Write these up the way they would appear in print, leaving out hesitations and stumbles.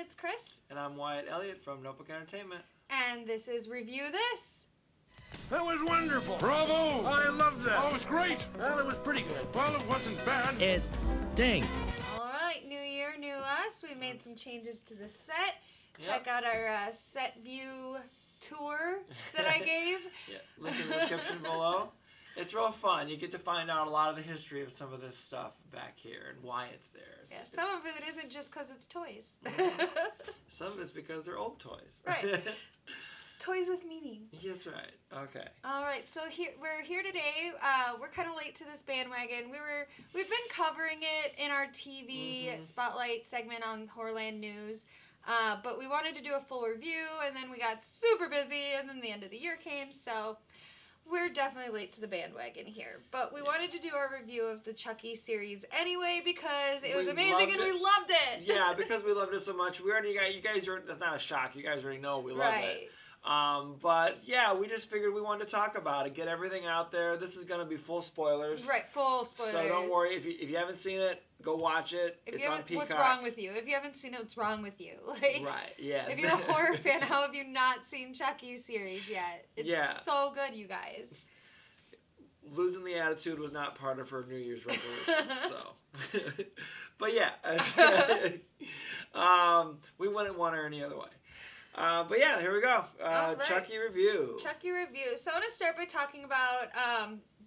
it's Kris. And I'm Wyatt Elliott from Notebook Entertainment. And this is Review This. That was wonderful. Bravo! I loved that. Oh, it was great. Well, it was pretty good. Well, it wasn't bad. It stinks. All right, new year, new us. We made some changes to the set. Yep. Check out our set view tour that I gave. Yeah, link in the description below. It's real fun. You get to find out a lot of the history of some of this stuff back here and why it's there. Some of it isn't just because it's toys. Some of it's because they're old toys. Right. Toys with meaning. That's right. Okay. All right, so we're here today. We're kind of late to this bandwagon. We've been covering it in our TV spotlight segment on Horrorland News, but we wanted to do a full review, and then we got super busy, and then the end of the year came, so we're definitely late to the bandwagon here. But we wanted to do our review of the Chucky series anyway because it was amazing and we loved it. Yeah, because we loved it so much. We already got you guys. That's not a shock. You guys already know we loved it. But yeah, we just figured we wanted to talk about it, get everything out there. This is going to be full spoilers. Right, full spoilers. So don't worry. If you haven't seen it, go watch it. It's on Peacock. What's wrong with you? If you haven't seen it, what's wrong with you? Like, right, yeah. If you're a horror fan, how have you not seen Chucky's series yet? It's so good, you guys. Losing the attitude was not part of her New Year's resolution, so. But yeah, we wouldn't want her any other way. But yeah, here we go. Right. Chucky review. Chucky review. So I want to start by talking about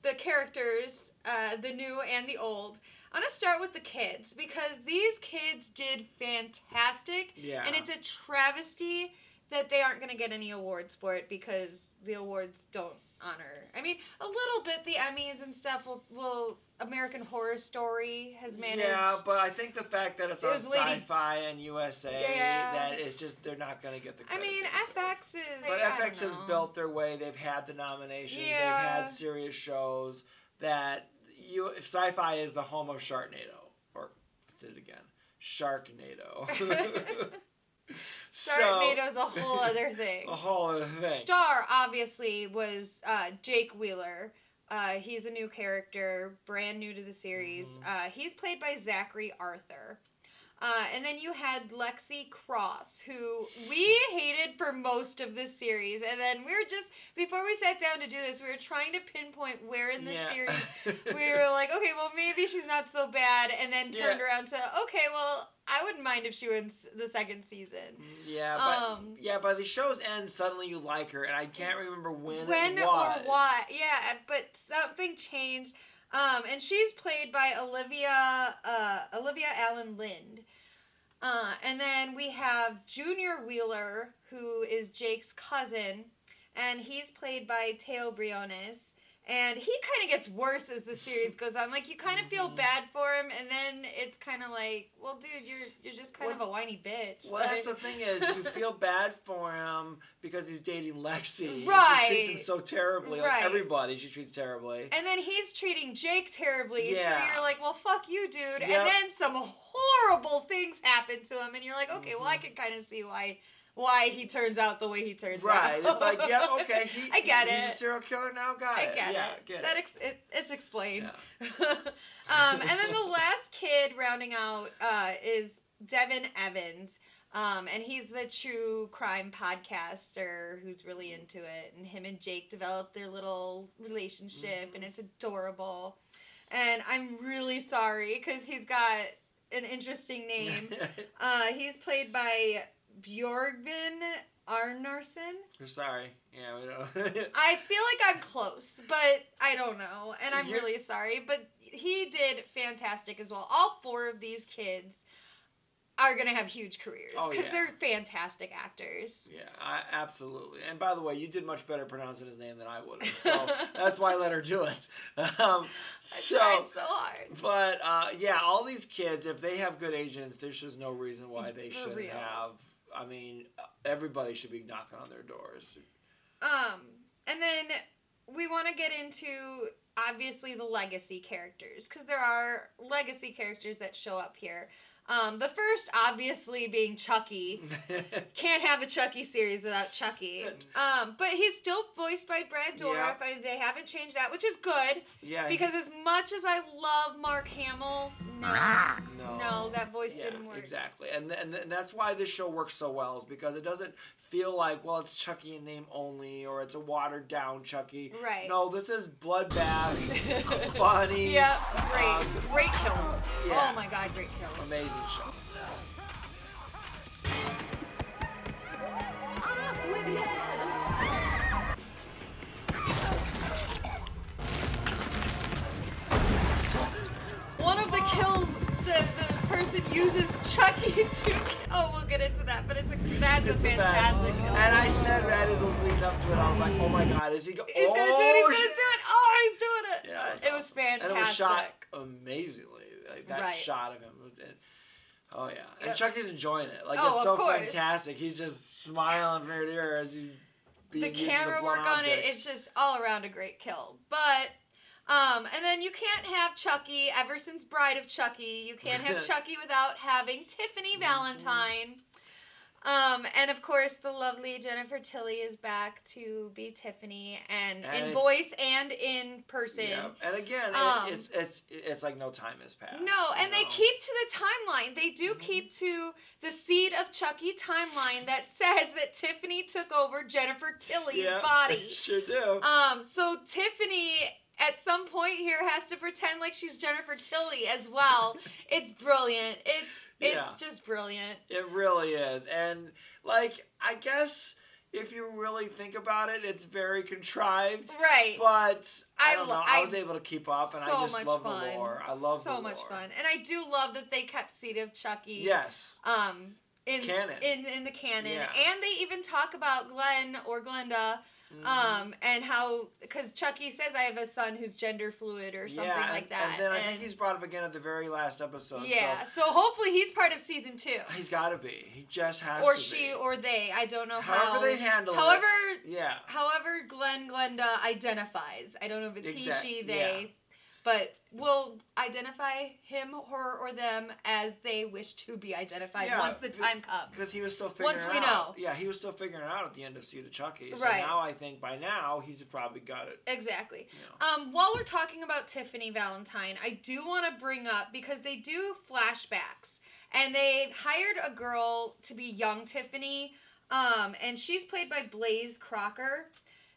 the characters, the new and the old. I want to start with the kids because these kids did fantastic. Yeah. And it's a travesty that they aren't going to get any awards for it because the awards don't honor. I mean, a little bit the Emmys and stuff will American Horror Story has managed. Yeah, but I think the fact that it's on Sci-Fi and USA, that is just, they're not going to get the credit. I mean, FX is... But FX has built their way. They've had the nominations. They've had serious shows that if Sci-Fi is the home of Sharknado, or let's say it again, Sharknado. Sharknado's a whole other thing. A whole other thing. Star, obviously, was Jake Wheeler. He's a new character, brand new to the series. He's played by Zachary Arthur. And then you had Lexi Cross, who we hated for most of this series. And then we were just, before we sat down to do this, we were trying to pinpoint where in the series we were like, okay, well, maybe she's not so bad. And then turned around to, okay, well, I wouldn't mind if she wins the second season. Yeah, but by the show's end, suddenly you like her, and I can't remember when it was. Or what. Yeah, but something changed. And she's played by Olivia Allen Lind. And then we have Junior Wheeler, who is Jake's cousin, and he's played by Teo Briones. And he kind of gets worse as the series goes on. Like, you kind of feel bad for him, and then it's kind of like, well, dude, you're just kind of a whiny bitch. Well, that's the thing is, you feel bad for him because he's dating Lexi. Right. She treats him so terribly. Like, everybody she treats terribly. And then he's treating Jake terribly, so you're like, well, fuck you, dude. Yep. And then some horrible things happen to him, and you're like, okay, well, I can kind of see why he turns out the way he turns out. Right. It's like, yeah, okay. I get it. He's a serial killer now. Got it. I get it. It's explained. Yeah. And then the last kid rounding out is Devin Evans. And he's the true crime podcaster who's really into it. And him and Jake developed their little relationship, and it's adorable. And I'm really sorry because he's got an interesting name. He's played by Björgvin Arnarsson. We're sorry. Yeah, we don't. I feel like I'm close, but I don't know. And I'm really sorry. But he did fantastic as well. All four of these kids are going to have huge careers because they're fantastic actors. Yeah, absolutely. And by the way, you did much better pronouncing his name than I would have. So that's why I let her do it. I tried so hard. But yeah, all these kids, if they have good agents, there's just no reason why they shouldn't have. I mean, everybody should be knocking on their doors. And then we want to get into, obviously, the legacy characters, because there are legacy characters that show up here. The first, obviously, being Chucky. Can't have a Chucky series without Chucky. But he's still voiced by Brad Dourif. Yep. They haven't changed that, which is good. Yeah. Because as much as I love Mark Hamill, no, that voice didn't work. Exactly. And that's why this show works so well, is because it doesn't feel like, well, it's Chucky in name only, or it's a watered down Chucky. Right. No, this is bloodbath, funny. Yeah, great kills. Yeah. Oh my God, great kills. Amazing show. Off with your head. One of the kills, the person uses Chucky to. Oh, we'll get into that, but that's a fantastic kill. And I said right as I was leading up to it, I was like, oh my God, is he He's gonna do it. He's gonna do it. Oh, he's doing it. Yeah, it was fantastic. And it was shot amazingly. Like, that shot of him. Oh yeah, and Chucky's enjoying it. Like, it's so fantastic. He's just smiling from ear to ear as he's being the used as a camera blunt work on object. it is just all around a great kill. But and then you can't have Chucky. Ever since Bride of Chucky, you can't have Chucky without having Tiffany Valentine. And of course, the lovely Jennifer Tilly is back to be Tiffany, and in voice and in person. Yeah. And again, it's like no time has passed. No, and they keep to the timeline. They do keep to the Seed of Chucky timeline that says that Tiffany took over Jennifer Tilly's body. Sure do. So Tiffany at some point here has to pretend like she's Jennifer Tilly as well. It's brilliant. It's just brilliant. It really is. And like, I guess if you really think about it, it's very contrived. Right. But I don't know. I was able to keep up, and I just love the lore. I love the lore. So much fun. And I do love that they kept Seed of Chucky. Yes. In canon. In the canon. Yeah. And they even talk about Glenn or Glenda. And how, because Chucky says I have a son who's gender fluid or something like that. And then I think he's brought up again at the very last episode. Yeah, so hopefully he's part of season 2. He's got to be. He just has or to be. Or she or they. I don't know However they handle it. However Glenda identifies. I don't know if it's he, she, they. Yeah. But we'll identify him, her, or them as they wish to be identified once the time comes. Because he was still figuring it out. Once we know. Yeah, he was still figuring it out at the end of Seed of Chucky. So right. now I think by now he's probably got it. Exactly. Yeah. While we're talking about Tiffany Valentine, I do want to bring up, because they do flashbacks, and they hired a girl to be young Tiffany, and she's played by Blaze Crocker.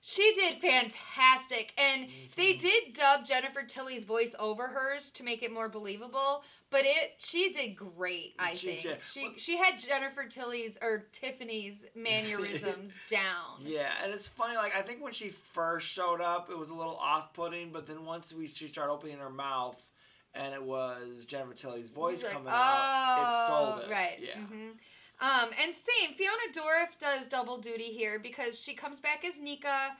She did fantastic, and they did dub Jennifer Tilly's voice over hers to make it more believable, but she did great, I think. She had Jennifer Tilly's, or Tiffany's, mannerisms down. Yeah, and it's funny, like, I think when she first showed up, it was a little off-putting, but then once she started opening her mouth, and it was Jennifer Tilly's voice coming out, it sold it. Right. Yeah. Mm-hmm. And same, Fiona Dourif does double duty here because she comes back as Nika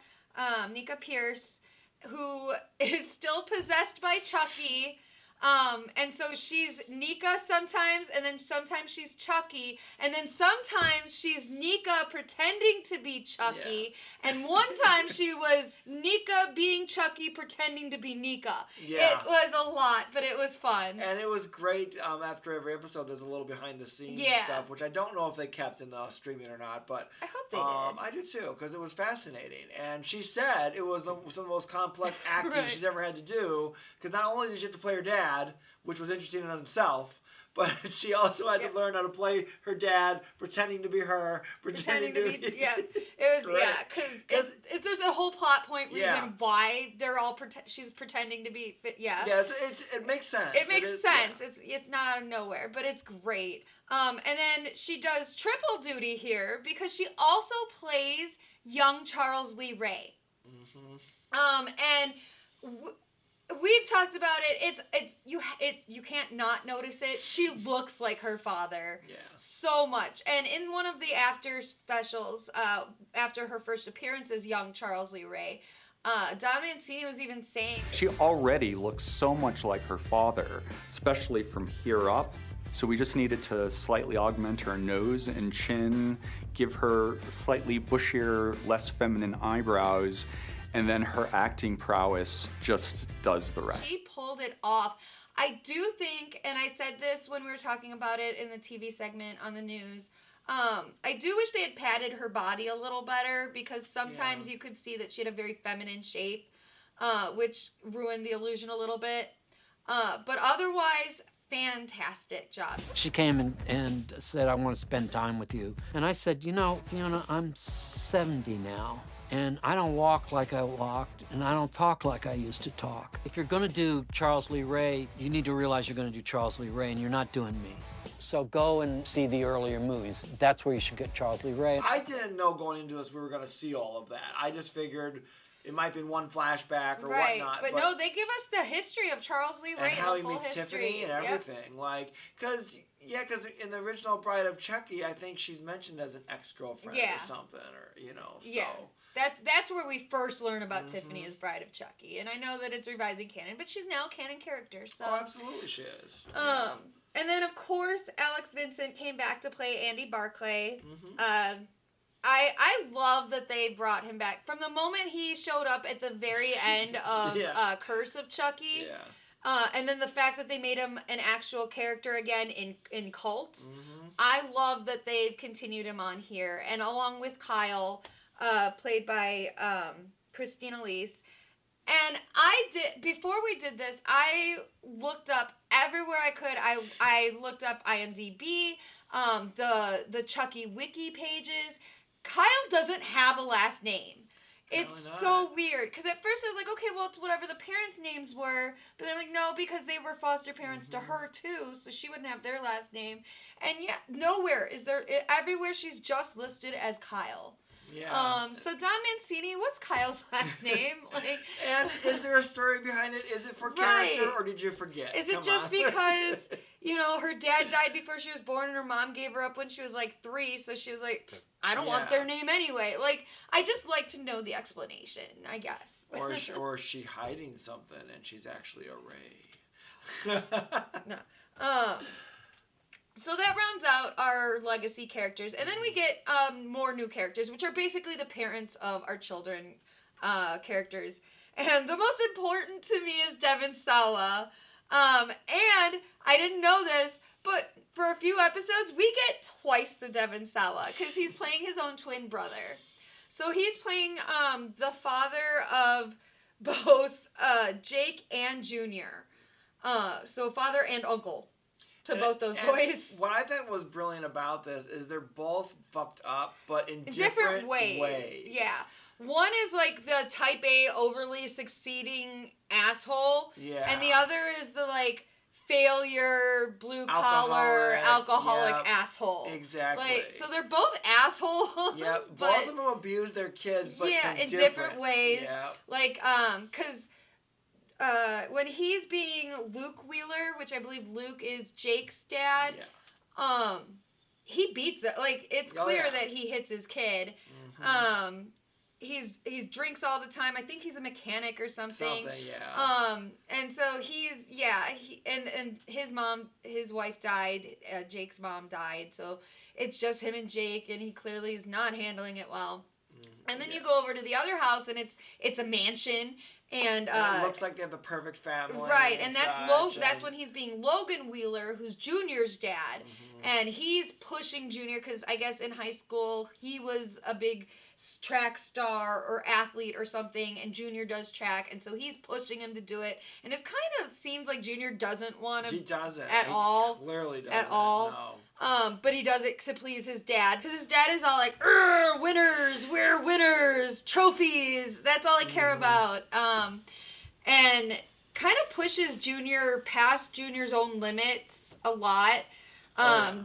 Pierce, who is still possessed by Chucky. And so she's Nika sometimes, and then sometimes she's Chucky, and then sometimes she's Nika pretending to be Chucky, and one time she was Nika being Chucky pretending to be Nika. Yeah. It was a lot, but it was fun. And it was great. After every episode, there's a little behind the scenes stuff, which I don't know if they kept in the streaming or not, but I hope they did. I do too, because it was fascinating. And she said it was some of the most complex acting she's ever had to do, because not only did she have to play her dad, which was interesting in itself, but she also had to learn how to play her dad, pretending to be her, pretending to be it was because there's a whole plot point reason why they're all she's pretending to be it makes sense. It makes sense. It's not out of nowhere, but it's great. And then she does triple duty here because she also plays young Charles Lee Ray. And we've talked about it. You can't not notice it. She looks like her father so much. And in one of the after specials, after her first appearance as young Charles Lee Ray, Don Mancini was even saying she already looks so much like her father, especially from here up. So we just needed to slightly augment her nose and chin, give her slightly bushier, less feminine eyebrows, and then her acting prowess just does the rest. She pulled it off. I do think, and I said this when we were talking about it in the TV segment on the news, I do wish they had padded her body a little better, because sometimes you could see that she had a very feminine shape, which ruined the illusion a little bit. But otherwise, fantastic job. She came and said, I want to spend time with you. And I said, you know, Fiona, I'm 70 now. And I don't walk like I walked, and I don't talk like I used to talk. If you're gonna do Charles Lee Ray, you need to realize you're gonna do Charles Lee Ray, and you're not doing me. So go and see the earlier movies. That's where you should get Charles Lee Ray. I didn't know going into this we were going to see all of that. I just figured it might be one flashback or whatnot. But no, they give us the history of Charles Lee Ray and how the he full meets history. Tiffany and everything. Like, because in the original Bride of Chucky, I think she's mentioned as an ex-girlfriend or something, or, you know, so. Yeah. That's where we first learn about Tiffany as Bride of Chucky. And I know that it's revising canon, but she's now a canon character. So. Oh, absolutely she is. And then, of course, Alex Vincent came back to play Andy Barclay. I love that they brought him back. From the moment he showed up at the very end of Curse of Chucky, and then the fact that they made him an actual character again in Cult, I love that they've continued him on here. And along with Kyle, played by Christina Leese. And before we did this, I looked up everywhere I could. I looked up IMDb, the Chucky wiki pages. Kyle doesn't have a last name. It's so weird. Because at first I was like, okay, well, it's whatever the parents' names were. But they're like, no, because they were foster parents to her, too. So she wouldn't have their last name. And nowhere is there. Everywhere she's just listed as Kyle. Yeah. So Don Mancini, what's Kyle's last name? And is there a story behind it? Is it for character or did you forget? Is it just because, her dad died before she was born and her mom gave her up when she was 3, so she was like, I don't want their name anyway. I just like to know the explanation, I guess. Or is she hiding something and she's actually a Ray? No. So that rounds out our legacy characters. And then we get more new characters, which are basically the parents of our children characters. And the most important to me is Devin Sawa. And I didn't know this, but for a few episodes, we get twice the Devin Sawa because he's playing his own twin brother. So he's playing the father of both Jake and Junior. So father and uncle. To both those boys. What I thought was brilliant about this is they're both fucked up, but in different ways. Yeah. One is the type A overly succeeding asshole. Yeah. And the other is the failure, blue collar, alcoholic asshole. Exactly. So they're both assholes. Yeah. Both of them abuse their kids, but in different ways. Yeah. Because when he's being Luke Wheeler, which I believe Luke is Jake's dad, he beats it. It's clear that he hits his kid. He drinks all the time. I think he's a mechanic or something. And so and his wife died. Jake's mom died. So it's just him and Jake, and he clearly is not handling it well. And then you go over to the other house, and it's a mansion. And it looks like they have the perfect family. Right, and that's when he's being Logan Wheeler, who's Junior's dad. And he's pushing Junior because I guess in high school he was a big track star or athlete or something, and Junior does track, and so he's pushing him to do it. And it kind of seems like Junior doesn't want to. He doesn't. At all. Clearly doesn't. At all. No. But he does it to please his dad. Because his dad is all like, winners, we're winners, trophies, that's all I care about. And kind of pushes Junior past Junior's own limits a lot.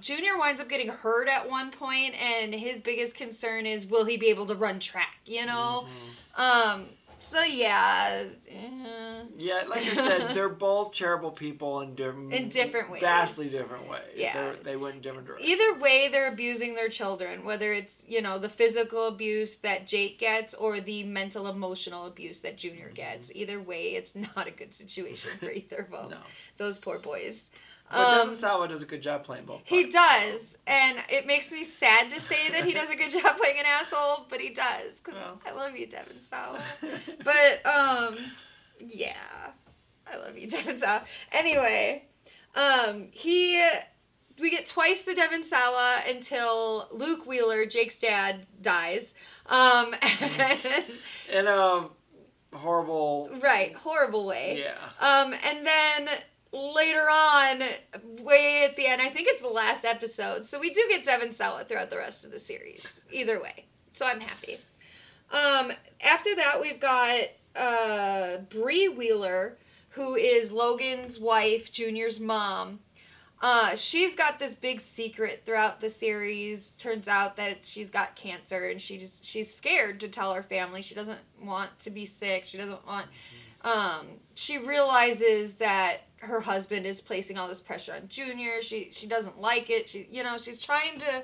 Junior winds up getting hurt at one point, and his biggest concern is, will he be able to run track, So, yeah. Yeah, like I said, they're both terrible people in different ways. Vastly different ways. Yeah. They went in different directions. Either way, they're abusing their children, whether it's, the physical abuse that Jake gets or the mental, emotional abuse that Junior gets. Either way, it's not a good situation for either of them. No. Those poor boys. But Devin Sawa does a good job playing both parts. He does, and it makes me sad to say that he does a good job playing an asshole, but he does, because I love you, Devin Sawa. But, yeah. I love you, Devin Sawa. Anyway, we get twice the Devin Sawa until Luke Wheeler, Jake's dad, dies. In a horrible... Right, horrible way. Yeah. And then later on, way at the end, I think it's the last episode, so we do get Devin Sawa throughout the rest of the series. Either way. So I'm happy. After that, we've got Brie Wheeler, who is Logan's wife, Junior's mom. She's got this big secret throughout the series. Turns out that she's got cancer, and she's scared to tell her family. She doesn't want to be sick. She doesn't want... she realizes that her husband is placing all this pressure on Junior. She doesn't like it. She's trying to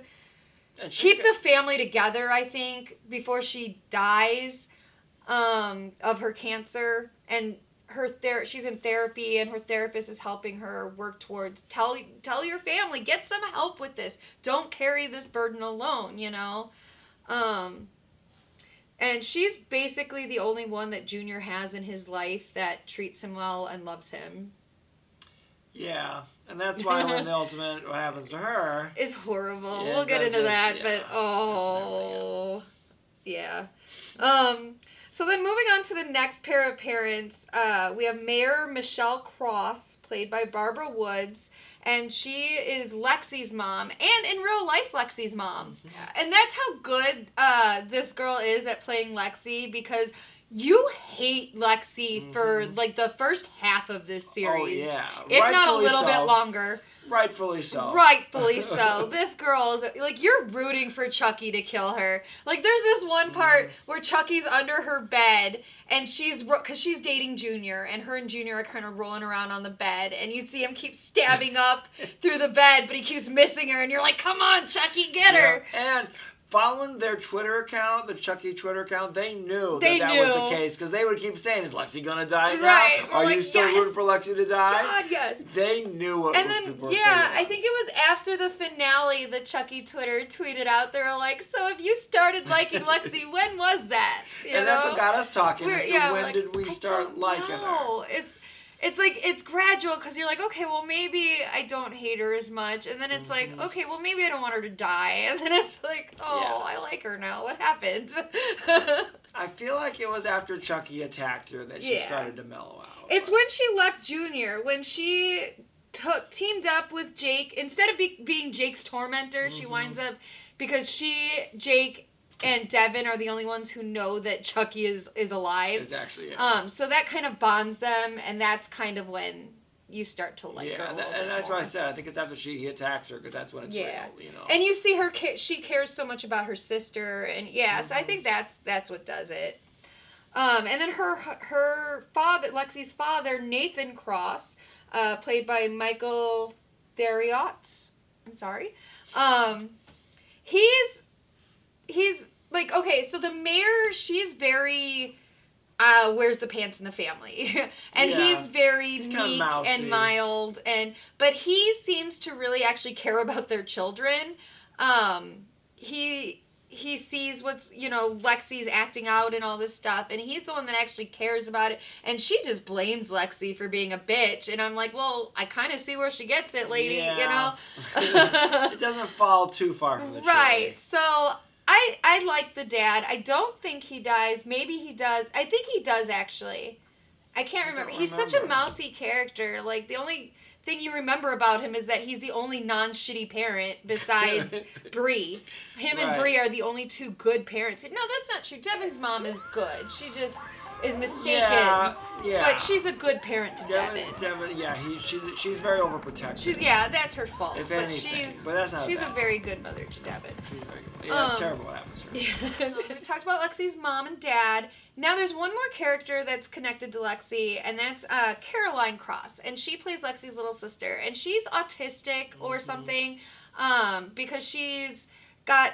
keep the family together, I think, before she dies of her cancer. And she's in therapy, and her therapist is helping her work towards tell your family, get some help with this. Don't carry this burden alone, and she's basically the only one that Junior has in his life that treats him well and loves him. Yeah, and that's why when the ultimate, what happens to her... It's horrible. We'll get into that, but yeah. So then moving on to the next pair of parents, we have Mayor Michelle Cross, played by Barbara Woods, and she is Lexi's mom, and in real life Lexi's mom. Yeah. And that's how good this girl is at playing Lexi, because you hate Lexi for like the first half of this series. Oh, yeah. If not a little bit longer. Rightfully so. Rightfully so. This girl's, like, you're rooting for Chucky to kill her. Like, there's this one part where Chucky's under her bed, and because she's dating Junior, and her and Junior are kind of rolling around on the bed, and you see him keep stabbing up through the bed, but he keeps missing her, and you're like, come on, Chucky, get her. And following their Twitter account, the Chucky Twitter account, they knew that was the case, because they would keep saying, is Lexi gonna die now? Right. Are you still rooting for Lexi to die? God, yes. They knew what people were thinking. I think it was after the finale, the Chucky Twitter tweeted out, they were like, so if you started liking Lexi, when was that? That's what got us talking, when did we start liking her? It's like, it's gradual, because you're like, okay, well, maybe I don't hate her as much. And then it's like, okay, well, maybe I don't want her to die. And then it's like, I like her now. What happened? I feel like it was after Chucky attacked her that she started to mellow out. It's when she left Junior, when she teamed up with Jake. Instead of being Jake's tormentor, she winds up, because Jake, and Devin are the only ones who know that Chucky is alive. It's actually, so that kind of bonds them, and that's kind of when you start to like her a little bit and that's more. why I said I think it's after he attacks her, because that's when it's real, And you see her, she cares so much about her sister, and so I think that's what does it. And then her father, Lexi's father, Nathan Cross, played by Michael Theriot. I'm sorry. He's like, okay, so the mayor, she's very, wears the pants in the family. And he's very meek and mild, but he seems to really actually care about their children. He sees what's, Lexi's acting out and all this stuff, and he's the one that actually cares about it. And she just blames Lexi for being a bitch. And I'm like, well, I kind of see where she gets it, lady, It doesn't fall too far from the truth. Right. So I like the dad. I don't think he dies. Maybe he does. I think he does, actually. I can't remember. He's such a mousy character. Like, the only thing you remember about him is that he's the only non-shitty parent besides Brie. Him and Brie are the only two good parents. No, that's not true. Devin's mom is good. She just is mistaken. Yeah. But she's a good parent to Devin. She's very overprotective. That's her fault. If anything. But that's not she's a very good mother to Devin. She's very good. Yeah, it's terrible what happens to her. We talked about Lexi's mom and dad. Now there's one more character that's connected to Lexi, and that's Caroline Cross, and she plays Lexi's little sister, and she's autistic or something, because she's got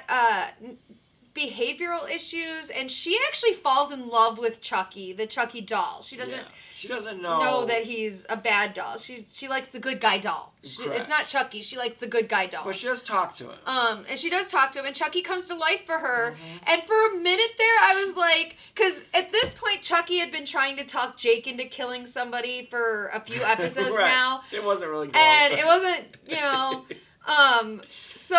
behavioral issues, and she actually falls in love with Chucky, the Chucky doll. She doesn't. Yeah. She doesn't know that he's a bad doll. She likes the good guy doll. It's not Chucky. She likes the good guy doll. But she does talk to him. And she does talk to him, and Chucky comes to life for her. And for a minute there, I was like, because at this point, Chucky had been trying to talk Jake into killing somebody for a few episodes right. now. It wasn't really good. And it wasn't, so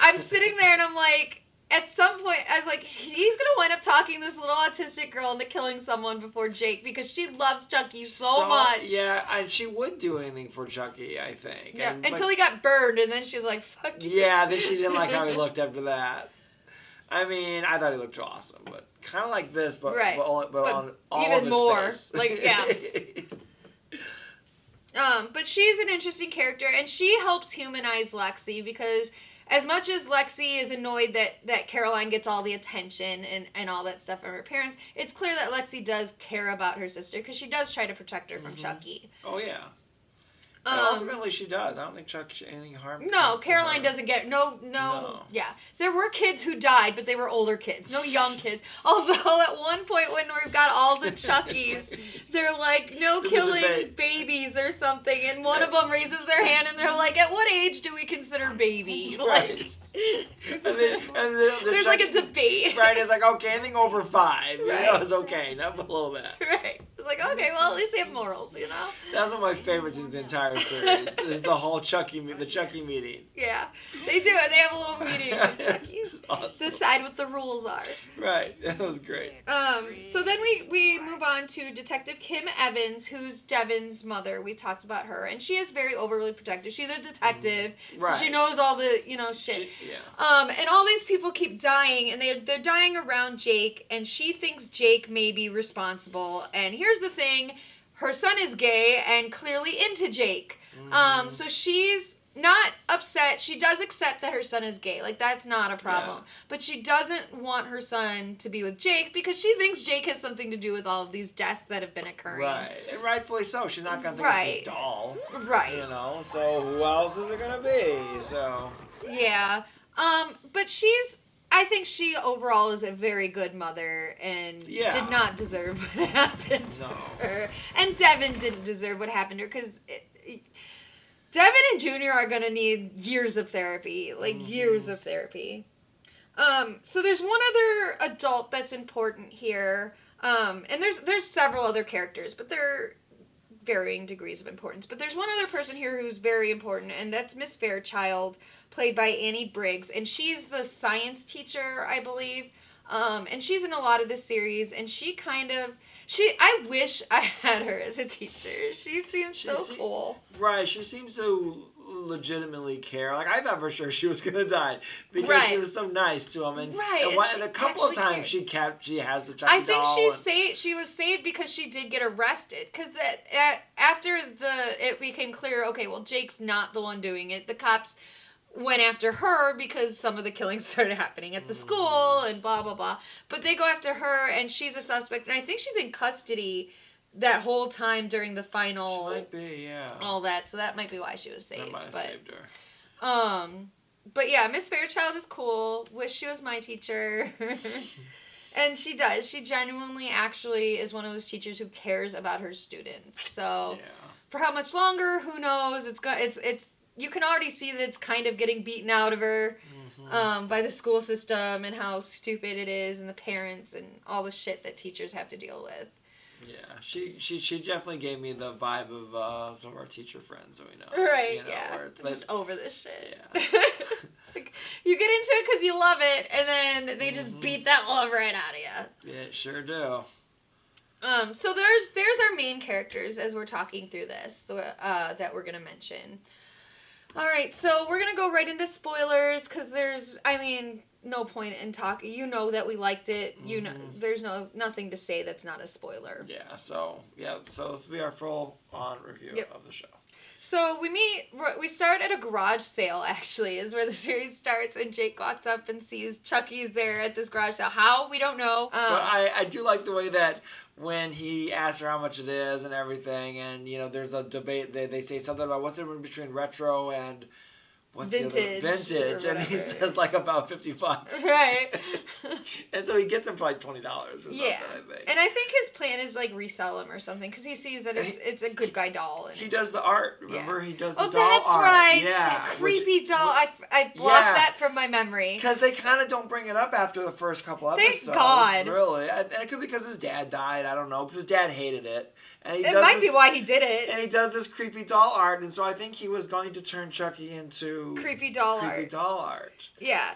I'm sitting there, and I'm like, at some point, I was like, he's going to wind up talking this little autistic girl into killing someone before Jake because she loves Chucky so much. Yeah, and she would do anything for Chucky, I think. Yeah, until he got burned, and then she was like, fuck you. Yeah, then she didn't like how he looked after that. I mean, I thought he looked awesome, but kind of like this, but on all even of his more. face. Like, yeah. But she's an interesting character, and she helps humanize Lexi because as much as Lexi is annoyed that Caroline gets all the attention and all that stuff from her parents, it's clear that Lexi does care about her sister because she does try to protect her from Chucky. Oh, yeah. Ultimately, she does. I don't think Chuck anything harmed. No, Caroline doesn't get no. Yeah, there were kids who died, but they were older kids, no young kids. Although at one point when we've got all the Chuckies, they're like, no killing babies or something, and one of them raises their hand and they're like, at what age do we consider baby? Right. Like, and then there's like a debate. Right, it's like, okay, anything over 5, Right. is okay, not below that. Right. It's like, okay, well, at least they have morals, That's one of my favorites in the entire series, is the whole Chucky meeting. Yeah, they do, and they have a little meeting with Chucky's. Awesome. Decide what the rules are. Right, that was great. So then we move on to Detective Kim Evans, who's Devin's mother. We talked about her, and she is very overly protective. She's a detective, Right. so she knows all the shit. And all these people keep dying, and they're dying around Jake, and she thinks Jake may be responsible. And here's the thing: her son is gay and clearly into Jake. So she's not upset. She does accept that her son is gay. Like, that's not a problem. Yeah. But she doesn't want her son to be with Jake because she thinks Jake has something to do with all of these deaths that have been occurring. Right. And rightfully so. She's not going to think it's his doll. Right. So who else is it going to be? So. Yeah. But I think she overall is a very good mother and did not deserve what happened to her. And Devin didn't deserve what happened to her because Devin and Junior are going to need years of therapy, years of therapy. So there's one other adult that's important here. And there's several other characters, but they're varying degrees of importance. But there's one other person here who's very important, and that's Miss Fairchild, played by Annie Briggs. And she's the science teacher, I believe. And she's in a lot of this series, and I wish I had her as a teacher. She seems so cool. Right, she seems to legitimately care. Like, I thought for sure she was gonna die because she was so nice to him. And, and a couple of times she has the Chucky doll. I think she was saved because she did get arrested. Because after it became clear, okay, well, Jake's not the one doing it. The cops went after her because some of the killings started happening at the school and blah blah blah. But they go after her, and she's a suspect, and I think she's in custody that whole time during the final. She might be, yeah. All that, so that might be why she was saved. That might have saved her. But yeah, Miss Fairchild is cool. Wish she was my teacher. And she does. She genuinely actually is one of those teachers who cares about her students. So for how much longer, who knows? It's you can already see that it's kind of getting beaten out of her by the school system and how stupid it is, and the parents and all the shit that teachers have to deal with. Yeah, she definitely gave me the vibe of some of our teacher friends that we know. Right, where it's just over this shit. Yeah. Like, you get into it because you love it, and then they just beat that love right out of you. Yeah, sure do. So there's our main characters as we're talking through this that we're gonna mention. All right, so we're gonna go right into spoilers because no point in talking. You know that we liked it. You know, there's nothing to say that's not a spoiler. Yeah. So this will be our full on review of the show. So we start at a garage sale. Actually, is where the series starts, and Jake walks up and sees Chucky's there at this garage sale. How, we don't know. But I do like the way that when he asks her how much it is and everything, and there's a debate. They say something about what's the difference between retro and what's vintage. Vintage, and he says like about $50. Right. And so he gets him for like $20 or something. Yeah. I think. And I think his plan is like resell him or something because he sees that it's a good guy doll. And he does the art. Remember, he does the doll art. Oh, that's right. Yeah, that creepy doll. I blocked that from my memory. Because they kind of don't bring it up after the first couple episodes. Thank God. Really, and it could be because his dad died. I don't know. Because his dad hated it. And It might be why he did it. And he does this creepy doll art, and so I think he was going to turn Chucky into creepy doll art. Yeah,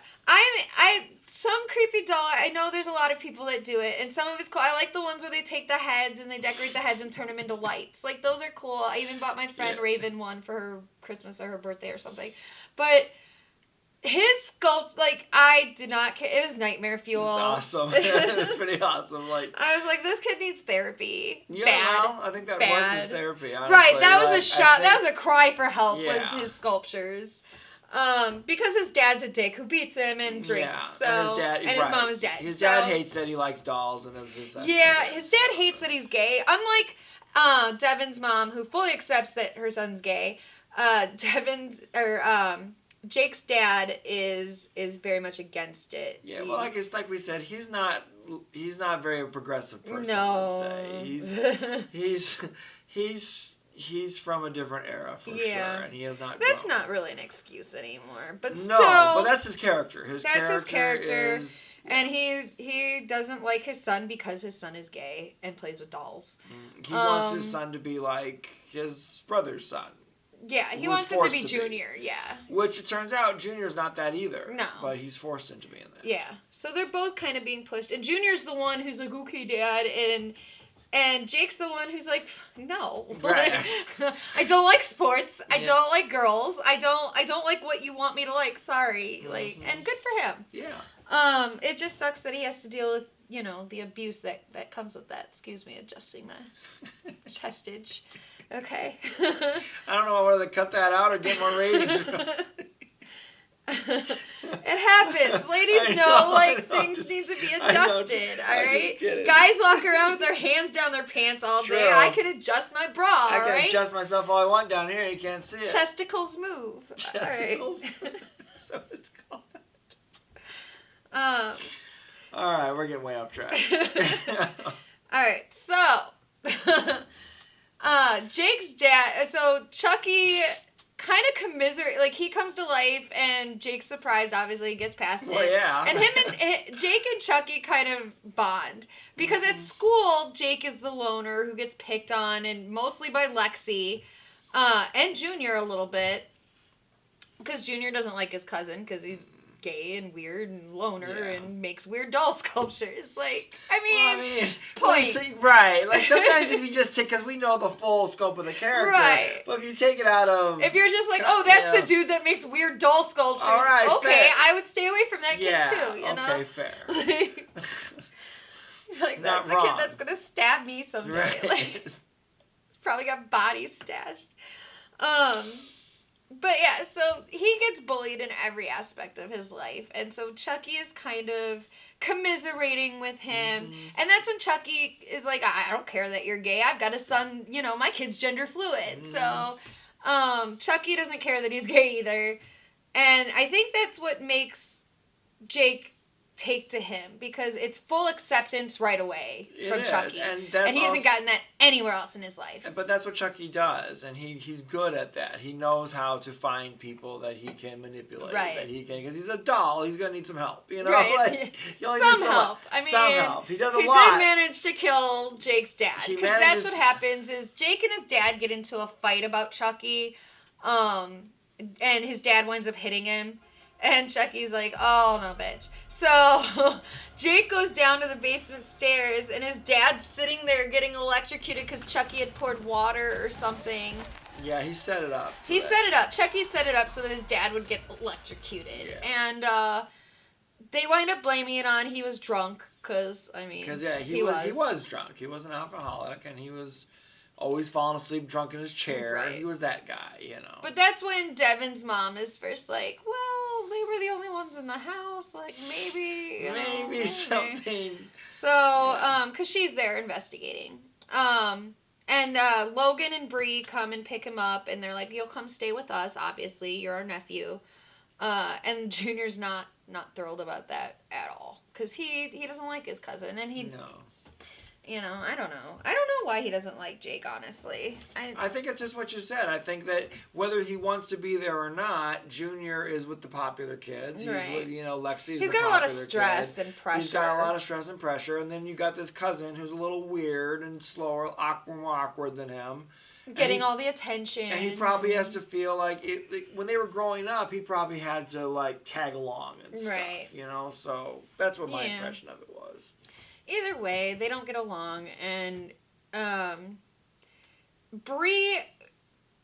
some creepy doll. I know there's a lot of people that do it, and some of it's cool. I like the ones where they take the heads and they decorate the heads and turn them into lights. Like those are cool. I even bought my friend Raven one for her Christmas or her birthday or something. But his sculpt, like, I did not care. It was nightmare fuel. It was awesome. It was pretty awesome. Like, I was like, this kid needs therapy. Yeah, bad. well, I think that was his therapy. Honestly. Right, that was like, a shot. That was a cry for help. Yeah. Was his sculptures. Because his dad's a dick who beats him and drinks. Yeah. So and his mom is dead. His dad hates that he likes dolls, and it was just his dad hates that he's gay. Unlike Devin's mom, who fully accepts that her son's gay. Jake's dad is very much against it. Yeah, well, like we said, he's not a very progressive person. No. Let's say he's from a different era for sure, and he has not. That's grown. not really an excuse anymore, but no, still, but that's his character. His character. And he doesn't like his son because his son is gay and plays with dolls. He wants his son to be like his brother's son. Yeah, he wants him to be Junior, yeah. Which it turns out Junior's not that either. No. But he's forced into being that. Yeah. So they're both kind of being pushed. And Junior's the one who's like, okay, Dad. And Jake's the one who's like, no. Right. I don't like sports. I don't like girls. I don't like what you want me to like. Sorry. Like, and good for him. Yeah. It just sucks that he has to deal with, the abuse that comes with that. Excuse me, adjusting my chestage. Okay. I don't know whether to cut that out or get more ratings. It happens. Ladies know things need to be adjusted. All right. Guys walk around with their hands down their pants all day. I can adjust my bra. I can adjust myself all I want down here. You can't see it. Chesticles move. Chesticles. So it's called. All right, we're getting way off track. All right, so. Jake's dad, so Chucky kind of commiserate, like he comes to life and Jake's surprised, obviously he gets past it. Well, yeah. And Jake and Chucky kind of bond because at school, Jake is the loner who gets picked on and mostly by Lexi, and Junior a little bit because Junior doesn't like his cousin because he's gay and weird and loner and makes weird doll sculptures. Like, point. Right. Like, sometimes if you just take, because we know the full scope of the character. Right. But if you take it out of. If you're just like, oh, that's the dude that makes weird doll sculptures. All right, okay, fair. I would stay away from that kid too, you know? Okay, fair. Like, that's the kid that's going to stab me someday. Right. Like, he's probably got bodies stashed. But yeah, so he gets bullied in every aspect of his life. And so Chucky is kind of commiserating with him. And that's when Chucky is like, I don't care that you're gay. I've got a son, my kid's gender fluid. So Chucky doesn't care that he's gay either. And I think that's what makes Jake take to him because it's full acceptance right away from Chucky. And he hasn't gotten that anywhere else in his life. But that's what Chucky does, and he's good at that. He knows how to find people that he can manipulate. Right. That he can, because he's a doll. He's gonna need some help. Right. Like, some help. Some help. He does a lot. He did manage to kill Jake's dad because that's what happens. Is Jake and his dad get into a fight about Chucky, and his dad winds up hitting him. And Chucky's like, oh, no, bitch. So Jake goes down to the basement stairs, and his dad's sitting there getting electrocuted because Chucky had poured water or something. Yeah, he set it up. Chucky set it up so that his dad would get electrocuted. Yeah. And they wind up blaming it on he was drunk because, he was drunk. He was an alcoholic, and he was always falling asleep drunk in his chair. Right. He was that guy, But that's when Devin's mom is first like, well, they were the only ones in the house. Like, maybe something. So, because she's there investigating. And Logan and Brie come and pick him up, and they're like, "You'll come stay with us. Obviously, you're our nephew." And Junior's not thrilled about that at all, because he doesn't like his cousin, and he, you know, I don't know why he doesn't like Jake. Honestly, I think it's just what you said. I think that whether he wants to be there or not, Junior is with the popular kids. He's with, you know, Lexi. He's got a lot of stress and pressure. He's got a lot of stress and pressure, and then you got this cousin who's a little weird and slower, more awkward than him. Getting all the attention. And he probably has to feel like, when they were growing up, he probably had to, like, tag along and stuff, you know? So that's what my impression of it was. Either way, they don't get along, and Brie,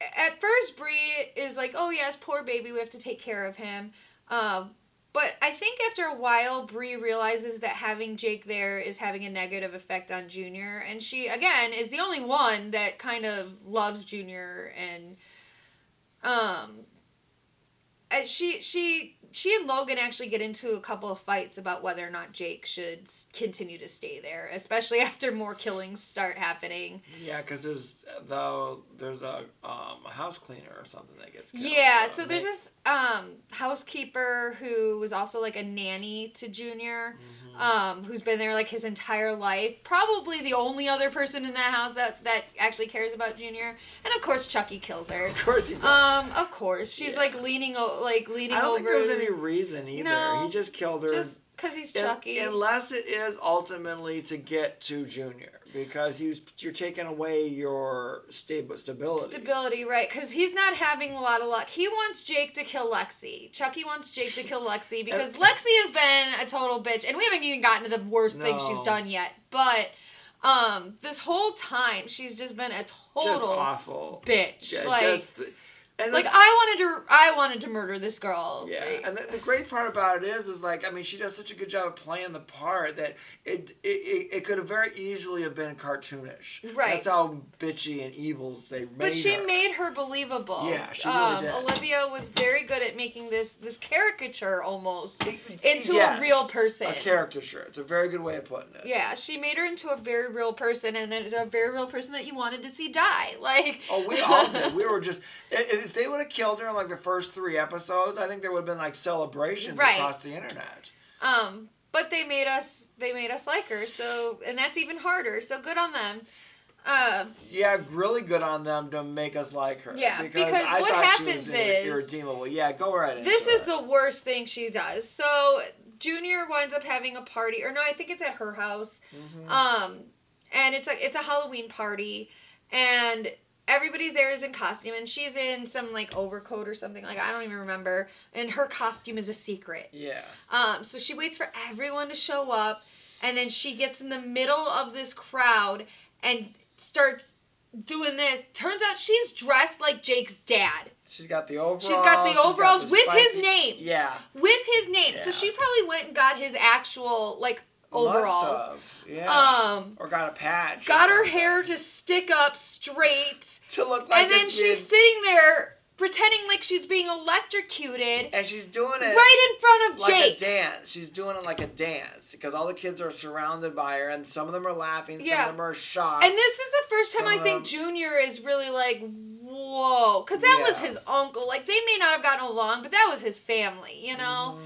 at first Brie is like, "Oh yes, poor baby, we have to take care of him." But I think after a while, Brie realizes that having Jake there is having a negative effect on Junior, and she, again, is the only one that kind of loves Junior, and she and Logan actually get into a couple of fights about whether or not Jake should continue to stay there, especially after more killings start happening. Yeah, because there's a house cleaner or something that gets killed. Yeah, so there's this housekeeper who was also like a nanny to Junior, who's been there like his entire life. Probably the only other person in that house that actually cares about Junior. And of course Chucky kills her. Of course he does. Of course. She's like leaning over. I don't think there's any reason either. No, he just killed her. Just because he's Chucky. Unless it is ultimately to get to Junior. Because you're taking away your stability. Stability, right. Because he's not having a lot of luck. He wants Jake to kill Lexi. Chucky wants Jake to kill Lexi because Lexi has been a total bitch. And we haven't even gotten to the worst thing she's done yet. But this whole time, she's just been a total just awful bitch. Yeah, like, I wanted to murder this girl. Yeah, like, and the great part about it is like, I mean, she does such a good job of playing the part that it could have very easily have been cartoonish. Right. That's how bitchy and evil they made her. But she made her believable. Yeah, she really did. Olivia was very good at making this caricature almost into a real person. A caricature. It's a very good way of putting it. Yeah, she made her into a very real person, and it's a very real person that you wanted to see die. Like, oh, we all did. We were just, if they would have killed her in like the first 3 episodes, I think there would have been like celebrations across the internet. But they made us like her, so, and that's even harder. So good on them. Yeah, really good on them to make us like her. Yeah, because I what thought happens she was is irredeemable. Yeah, go right into this is it. the worst thing she does. So Junior winds up having a party, or no, I think it's at her house. And it's a Halloween party, and everybody there is in costume, and she's in some like overcoat or something, like I don't even remember, and her costume is a secret. Yeah. So she waits for everyone to show up, and then she gets in the middle of this crowd and starts doing this. Turns out she's dressed like Jake's dad. She's got the overalls. She's got the overalls with his name. Yeah. With his name. Yeah. So she probably went and got his actual like overalls. Must have. Yeah. Or got a patch. Got her hair to stick up straight. To look like. And then she's sitting there pretending like she's being electrocuted. And she's doing it right in front of like Jake. a dance. She's doing it like a dance because all the kids are surrounded by her, and some of them are laughing, some of them are shocked. And this is the first time I think Junior is really like, whoa, because that was his uncle. Like, they may not have gotten along, but that was his family, you know.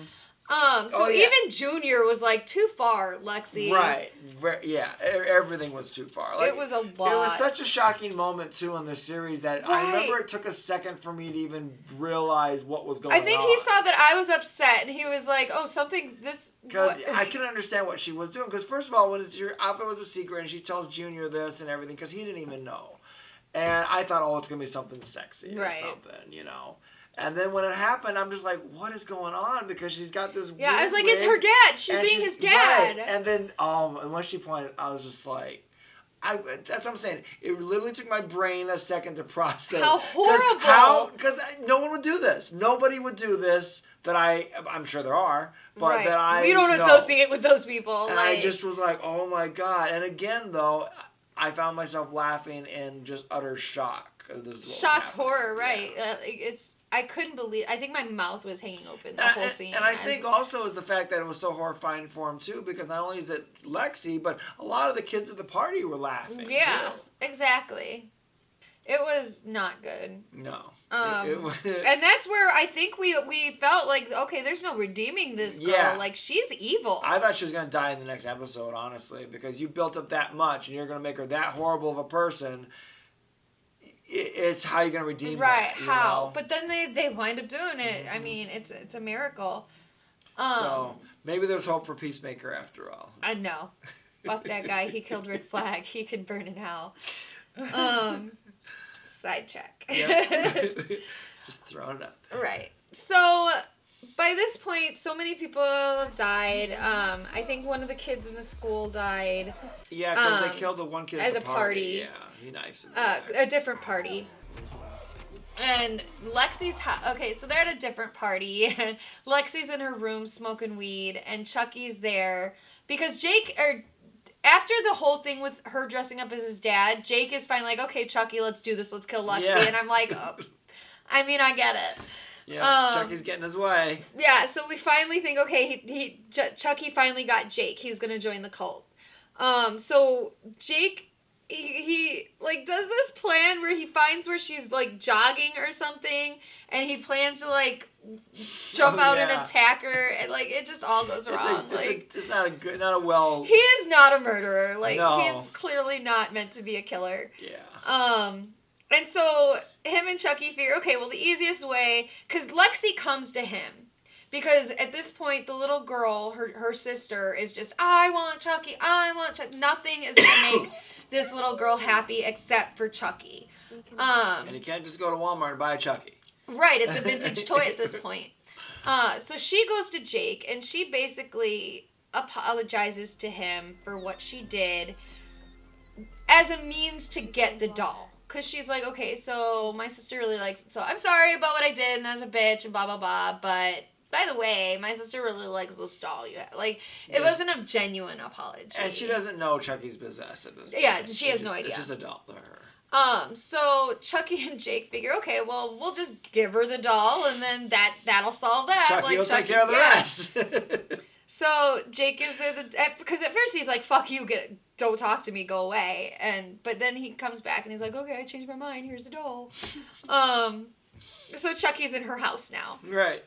Even Junior was like, too far, Lexi. Right. Yeah. Everything was too far. Like, it was a lot. It was such a shocking moment too in the series that I remember it took a second for me to even realize what was going on. I think he saw that I was upset, and he was like, "Oh, something this." Because I can understand what she was doing. Because first of all, when your outfit was a secret, and she tells Junior this and everything, because he didn't even know, and I thought, oh, it's gonna be something sexy or something, you know. And then when it happened, I'm just like, what is going on? Because she's got this weird I was like, wig, it's her dad. She's being his dad. Right. And then, and when she pointed, I was just like, that's what I'm saying. It literally took my brain a second to process. How horrible. Because no one would do this. Nobody would do this that I'm sure there are, but that we don't associate with those people. And I just was like, oh my God. And again, though, I found myself laughing in just utter shock. Shocked horror, right. Yeah. I couldn't believe. I think my mouth was hanging open the whole scene. And I think also is the fact that it was so horrifying for him too, because not only is it Lexi, but a lot of the kids at the party were laughing. Yeah, Exactly. It was not good. No. And that's where I think we felt like, okay, there's no redeeming this girl. Yeah. Like, she's evil. I thought she was going to die in the next episode, honestly, because you built up that much and you're going to make her that horrible of a person. It's how you're going to redeem her. Right, you how? know? But then they wind up doing it. I mean, it's a miracle. So, maybe there's hope for Peacemaker after all. I know. Fuck that guy. He killed Rick Flag. He can burn in hell. Side check. Just throwing it out there. Right. So, by this point, so many people have died. I think one of the kids in the school died. Yeah, because they killed the one kid at the party. Yeah, he knifes him. A different party. And Lexi's okay, so they're at a different party, and Lexi's in her room smoking weed, and Chucky's there because after the whole thing with her dressing up as his dad, Jake is finally like, okay, Chucky, let's do this, let's kill Lexi, and I'm like, oh, I mean, I get it. Yeah, Chucky's getting his way. Yeah, so we finally think, okay, Chucky finally got Jake. He's gonna join the cult. So Jake, he like does this plan where he finds where she's like jogging or something, and he plans to like jump out and attack her, and like it just all goes wrong. It's not a well. He is not a murderer. Like No. he's clearly not meant to be a killer. Yeah. And so him and Chucky figure, okay, well the easiest way, because Lexi comes to him. Because at this point, the little girl, her sister, is just, I want Chucky, I want Chucky. Nothing is going to make this little girl happy except for Chucky. And you can't just go to Walmart and buy a Chucky. Right, it's a vintage toy at this point. So she goes to Jake, and she basically apologizes to him for what she did as a means to get the doll. Because she's like, okay, so my sister really likes it, so I'm sorry about what I did, and that's a bitch, and blah, blah, blah, but by the way, my sister really likes this doll you have. Like, it wasn't a genuine apology. And she doesn't know Chucky's possessed at this point. Yeah, she has no idea. It's just a doll to her. So Chucky and Jake figure, okay, well, we'll just give her the doll, and then that'll solve that. Chucky will take care of the rest. So Jake gives her because at first he's like, fuck you, don't talk to me, go away. But then he comes back and he's like, okay, I changed my mind, here's the doll. So Chucky's in her house now. Right.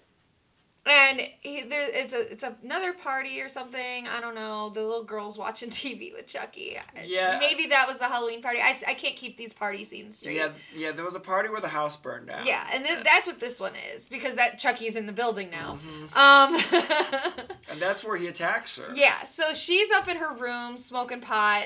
And it's another party or something. I don't know. The little girl's watching TV with Chucky. Yeah. Maybe that was the Halloween party. I can't keep these party scenes straight. Yeah. There was a party where the house burned down. Yeah, and that's what this one is, because that Chucky's in the building now. Mm-hmm. And that's where he attacks her. Yeah. So she's up in her room smoking pot.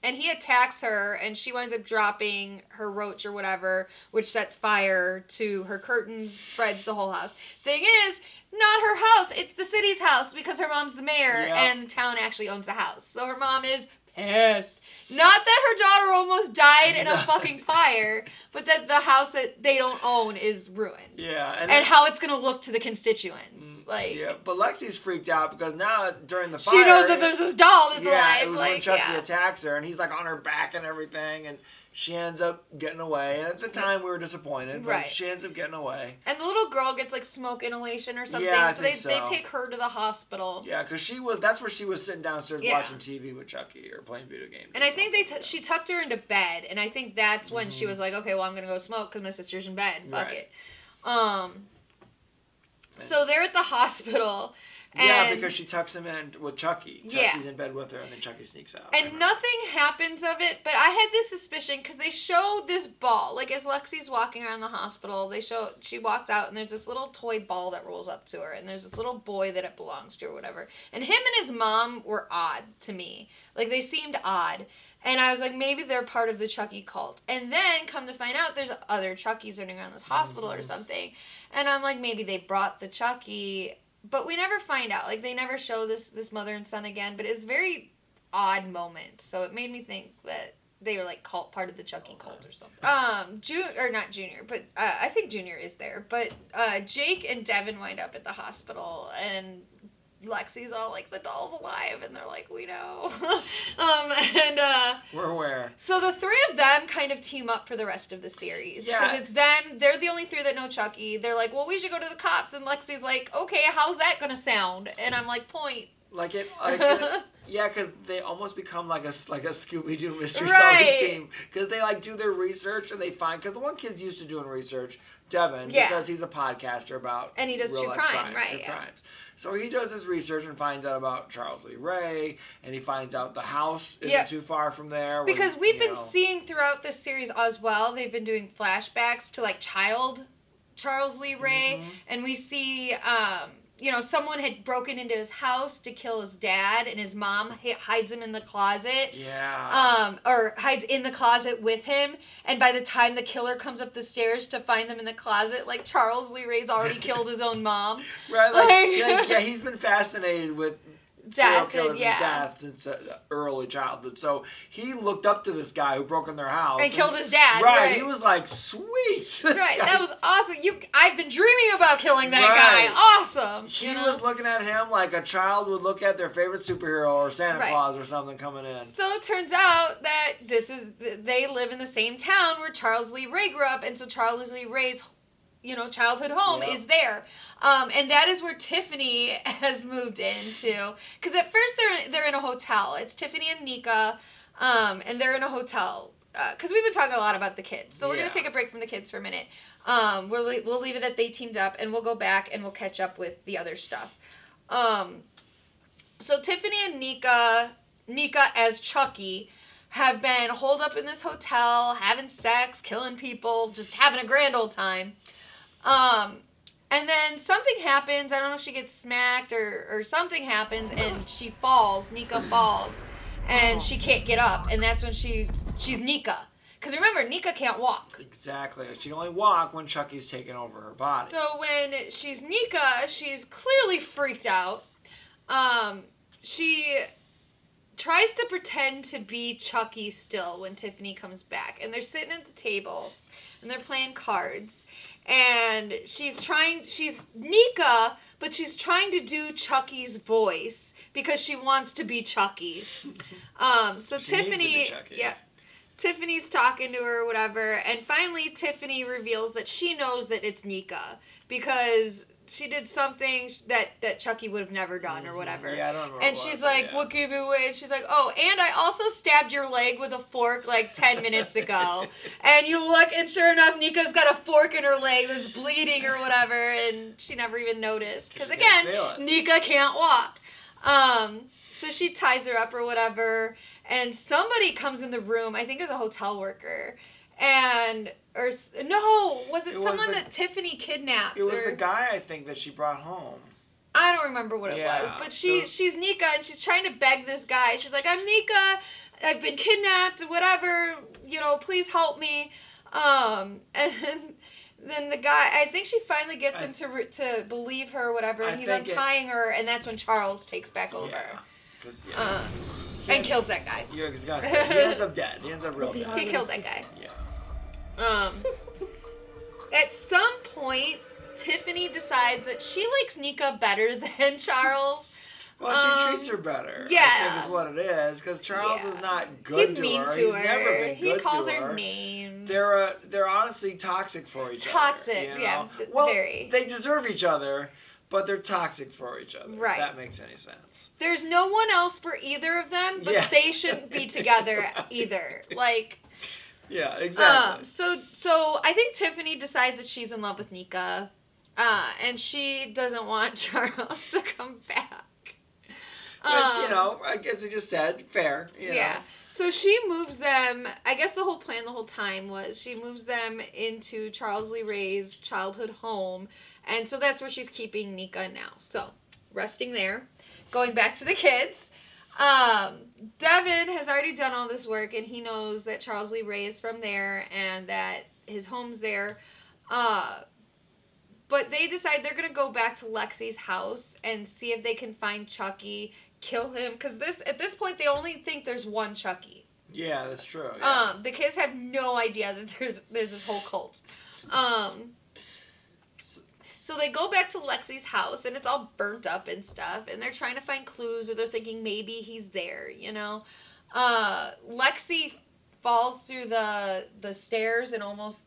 And he attacks her, and she winds up dropping her roach or whatever, which sets fire to her curtains, spreads the whole house. Thing is, not her house. It's the city's house, because her mom's the mayor, and the town actually owns the house. So her mom is pissed. Not that her daughter almost died in a fucking fire, but that the house that they don't own is ruined. Yeah. And how it's going to look to the constituents. Yeah, but Lexi's freaked out because now during the fire... She knows that there's this doll that's alive. Yeah, it was when Chucky attacks her, and he's like on her back and everything, and she ends up getting away. And at the time, we were disappointed, but she ends up getting away. And the little girl gets like smoke inhalation or something, so they take her to the hospital. Yeah, because that's where she was sitting downstairs watching TV with Chucky or playing video games. And I think she tucked her into bed, and I think that's when she was like, okay, well, I'm going to go smoke because my sister's in bed. Fuck it. So they're at the hospital. Yeah, because she tucks him in with Chucky. Chucky's in bed with her, and then Chucky sneaks out. And nothing happens of it, but I had this suspicion, because they show this ball. Like, as Lexi's walking around the hospital, she walks out, and there's this little toy ball that rolls up to her, and there's this little boy that it belongs to or whatever. And him and his mom were odd to me. Like, they seemed odd. And I was like, maybe they're part of the Chucky cult. And then, come to find out, there's other Chuckies running around this hospital or something. And I'm like, maybe they brought the Chucky... But we never find out. Like, they never show this mother and son again. But it's a very odd moment. So it made me think that they were, like, part of the Chucky cult or something. Not Junior, but I think Junior is there. But Jake and Devin wind up at the hospital. And Lexi's all like, the doll's alive. And they're like, we know. We're aware. So the three of them kind of team up for the rest of the series. Because it's them. They're the only three that know Chucky. They're like, well, we should go to the cops. And Lexi's like, okay, how's that going to sound? And I'm like, point. Yeah, because they almost become like a Scooby-Doo mystery Right. solving team. Because they like do their research and they find, because the one kid's used to doing research, Devin, Yeah. because he's a podcaster about And he does real true life crime, right, true yeah. crimes. So he does his research and finds out about Charles Lee Ray, and he finds out the house isn't Yep. too far from there. Because we've been seeing throughout this series as well, they've been doing flashbacks to like child Charles Lee Ray, and we see someone had broken into his house to kill his dad, and his mom hides him in the closet. Yeah. Or hides in the closet with him, and by the time the killer comes up the stairs to find them in the closet, like Charles Lee Ray's already killed his own mom. Right, yeah, he's been fascinated with serial Death killers and, yeah. and death since early childhood. So he looked up to this guy who broke in their house And killed his dad, Right, right. he was like, sweet. Right, that was awesome. I've been dreaming about killing that Right. guy. Awesome. He was looking at him like a child would look at their favorite superhero or Santa Right. Claus or something coming in. So it turns out that they live in the same town where Charles Lee Ray grew up, and so Charles Lee Ray's childhood home Yep. is there. And that is where Tiffany has moved into. Because at first they're in a hotel. It's Tiffany and Nika, and they're in a hotel. Because we've been talking a lot about the kids. So we're going Yeah. to take a break from the kids for a minute. We'll leave it at they teamed up, and we'll go back and we'll catch up with the other stuff. So Tiffany and Nika as Chucky, have been holed up in this hotel, having sex, killing people, just having a grand old time. And then something happens. I don't know if she gets smacked or something happens, and she falls. Nika falls, and she can't get up. And that's when she's Nika. Because remember, Nika can't walk. Exactly. She can only walk when Chucky's taken over her body. So when she's Nika, she's clearly freaked out. She tries to pretend to be Chucky still when Tiffany comes back. And they're sitting at the table, and they're playing cards. And she's Nika, but she's trying to do Chucky's voice because she wants to be Chucky. So She needs to Tiffany, be Chucky. yeah, Tiffany's talking to her or whatever, and finally Tiffany reveals that she knows that it's Nika because she did something that Chucky would have never done or whatever. Yeah, I don't remember. And she's like, "What gave it away?" And she's like, "Oh, and I also stabbed your leg with a fork like 10 minutes ago." And you look, and sure enough, Nika's got a fork in her leg that's bleeding or whatever, and she never even noticed. Because She again, didn't feel it. Nika can't walk. So she ties her up or whatever, and somebody comes in the room. I think it was a hotel worker. Was it someone that Tiffany kidnapped? It was the guy, I think, that she brought home. I don't remember what it Yeah, was, but she's Nika, and she's trying to beg this guy. She's like, "I'm Nika, I've been kidnapped, whatever, please help me." And then the guy, I think she finally gets him to believe her or whatever, and he's untying her, and that's when Charles takes back over. And kills that guy. You're gonna say, he ends up dead. He ends up real dead. He kills that guy. Yeah. At some point, Tiffany decides that she likes Nika better than Charles. Well, she treats her better. Yeah. I think is what it is, because Charles is not good He's to mean her. to He's her. never been good He calls to her her. names. They're honestly toxic for each other. Toxic, you know? yeah, Well, very. they deserve each other, but they're toxic for each other. Right. If that makes any sense. There's no one else for either of them, but Yeah. they shouldn't be together either. Like, Yeah, exactly. so I think Tiffany decides that she's in love with Nika, and she doesn't want Charles to come back. Which, I guess we just said, fair. You Yeah. know. So she moves them, I guess the whole plan the whole time was she moves them into Charles Lee Ray's childhood home. And so that's where she's keeping Nika now. So, resting there. Going back to the kids. Devin has already done all this work, and he knows that Charles Lee Ray is from there and that his home's there. But they decide they're going to go back to Lexi's house and see if they can find Chucky, kill him. Because at this point, they only think there's one Chucky. Yeah, that's true. Yeah. The kids have no idea that there's this whole cult. So they go back to Lexi's house, and it's all burnt up and stuff, and they're trying to find clues, or they're thinking maybe he's there, Lexi falls through the stairs and almost,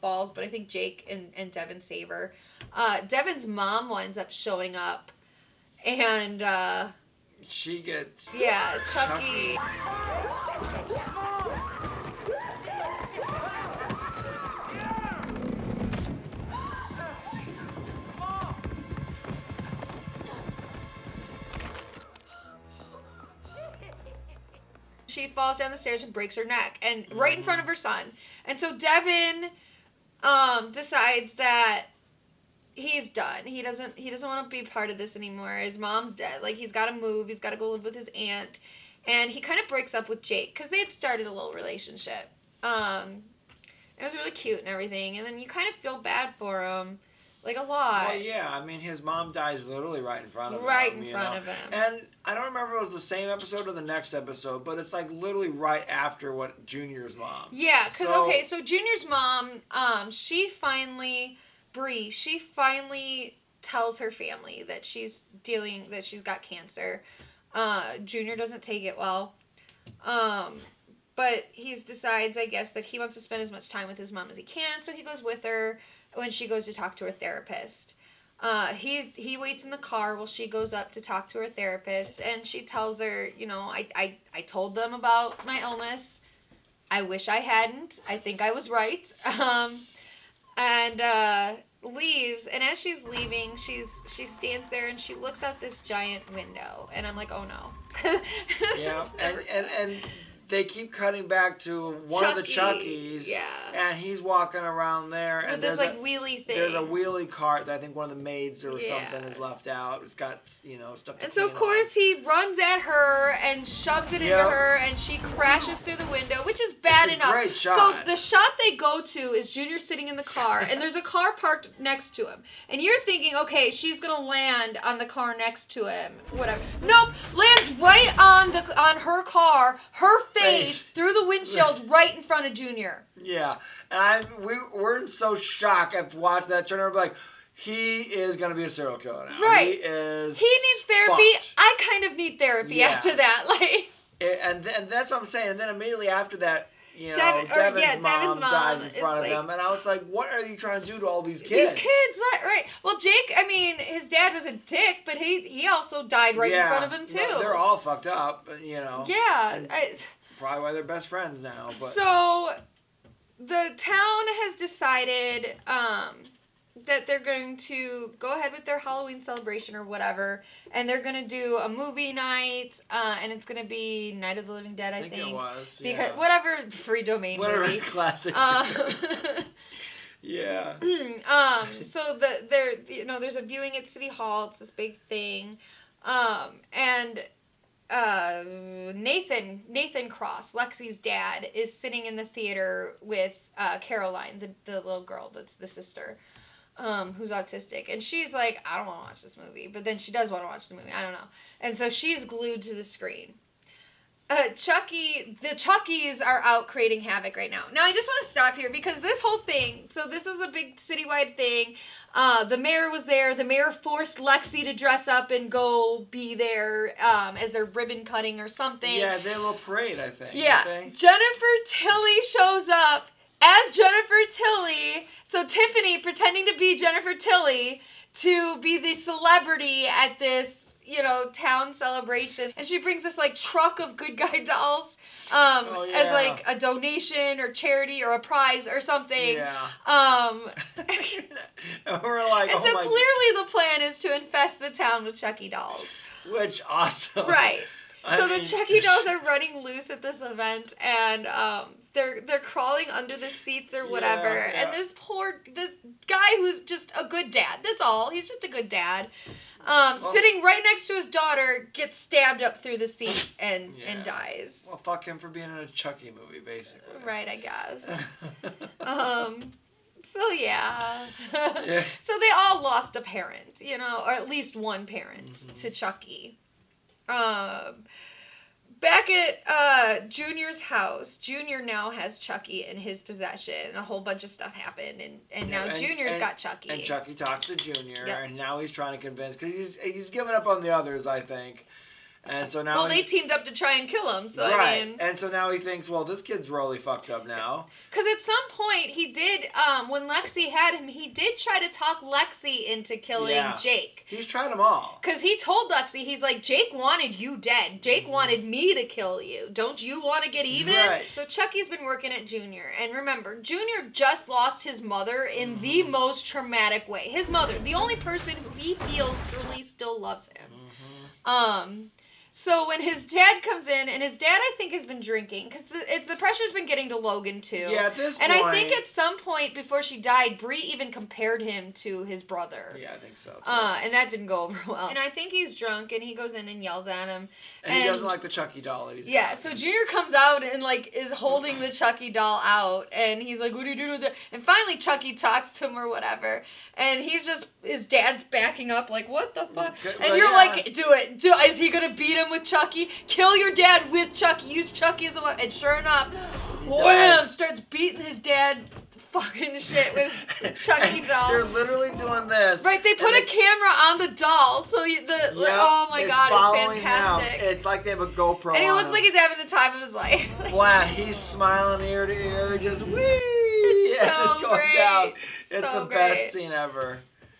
falls, but I think Jake and Devin save her. Devin's mom winds up showing up, and she gets... Yeah, Chucky. She falls down the stairs and breaks her neck, and right in front of her son. And so Devin decides that he's done. He doesn't want to be part of this anymore. His mom's dead. Like, he's got to move. He's got to go live with his aunt. And he kind of breaks up with Jake because they had started a little relationship. It was really cute and everything. And then you kind of feel bad for him, like, a lot. Well, yeah. I mean, his mom dies literally right in front of him. Right in front of him. And I don't remember if it was the same episode or the next episode, but it's like literally right after what Junior's mom. Yeah, because, so Junior's mom, Brie, she finally tells her family that she's got cancer. Junior doesn't take it well. But he decides, I guess, that he wants to spend as much time with his mom as he can, so he goes with her when she goes to talk to her therapist. He waits in the car while she goes up to talk to her therapist, and she tells her, I told them about my illness. I wish I hadn't. I think I was right. And leaves, and as she's leaving, she stands there and she looks out this giant window, and I'm like, oh no. Yeah, and they keep cutting back to one of the Chuckies. Yeah. And he's walking around there. With and this, like, wheelie thing. There's a wheelie cart that I think one of the maids or something is left out. It's got, stuff to And so, of clean course, off. he runs at her and shoves it into her, and she crashes through the window, which is bad enough. Great shot. So the shot they go to is Junior sitting in the car, and there's a car parked next to him. And you're thinking, okay, she's going to land on the car next to him. Whatever. Nope. Lands right on her car, her face through the windshield right in front of Junior. Yeah. And we're in so shock after watching that turn. We're like, he is going to be a serial killer now. Right. He needs therapy. fucked. I kind of need therapy after that. Like, and that's what I'm saying. And then immediately after that, Devin's mom dies in it's front of like, them. And I was like, what are you trying to do to all these kids? Right. Well, Jake, I mean, his dad was a dick, but he also died right in front of him, too. No, they're all fucked up, Yeah. Probably why they're best friends now. But. So, the town has decided that they're going to go ahead with their Halloween celebration or whatever, and they're going to do a movie night, and it's going to be Night of the Living Dead, I think. It was, because whatever free domain movie. Classic. Yeah. So there's a viewing at City Hall. It's this big thing, and Nathan Cross, Lexi's dad, is sitting in the theater with Caroline, the little girl that's the sister, who's autistic, and she's like, I don't want to watch this movie, but then she does want to watch the movie. I don't know, and so she's glued to the screen. The Chuckies are out creating havoc right now. Now, I just want to stop here because this whole thing, so this was a big citywide thing. The mayor was there. The mayor forced Lexi to dress up and go be there as their ribbon cutting or something. Yeah, they had a little parade, I think. Yeah. Jennifer Tilly shows up as Jennifer Tilly. So Tiffany pretending to be Jennifer Tilly to be the celebrity at this town celebration, and she brings this like truck of good guy dolls as like a donation or charity or a prize or something. Yeah. And we're like, and so clearly the plan is to infest the town with Chucky dolls. Which awesome. So the Chucky dolls are running loose at this event, and they're crawling under the seats or whatever. Yeah. And this guy who's just a good dad. That's all. He's just a good dad. Sitting right next to his daughter, gets stabbed up through the seat and dies. Well, fuck him for being in a Chucky movie, basically. Right, I guess. So yeah. So they all lost a parent, or at least one parent to Chucky. Back at Junior's house, Junior now has Chucky in his possession. A whole bunch of stuff happened, and now Junior's got Chucky. And Chucky talks to Junior, Yep. and now he's trying to convince, because he's given up on the others, I think. And so now well, they teamed up to try and kill him. So right. I mean, And so now he thinks, well, this kid's really fucked up now. because at some point he did, when Lexi had him, he did try to talk Lexi into killing Jake. He's tried them all. Because he told Lexi, he's like, Jake wanted you dead. Jake wanted me to kill you. Don't you want to get even? Right. So Chucky's been working at Junior. And remember, Junior just lost his mother in the most traumatic way. His mother, the only person who he feels truly still loves him. So when his dad comes in, and his dad, I think, has been drinking, because the pressure's been getting to Logan, too. Yeah, at this point. And I think at some point before she died, Brie even compared him to his brother. Yeah, I think so, too. And that didn't go over well. And I think he's drunk, and he goes in and yells at him. And he doesn't like the Chucky doll that he's got. So Junior comes out and, like, is holding the Chucky doll out, and he's like, what are you doing with it? And finally Chucky talks to him or whatever, and he's just, his dad's backing up, like, what the fuck? And you're like, do it. Is he gonna beat him with Chucky? Kill your dad with Chucky. Use Chucky as a weapon. And sure enough, wham! Starts beating his dad fucking shit with the Chucky doll. They're literally doing this. Right, they put a camera on the doll, so oh my god, it's fantastic. It's like they have a GoPro and he on looks him. like he's having the time of his life. Wow, he's smiling ear to ear, just whee! Yes, so it's going great. down. It's So the great. best scene ever.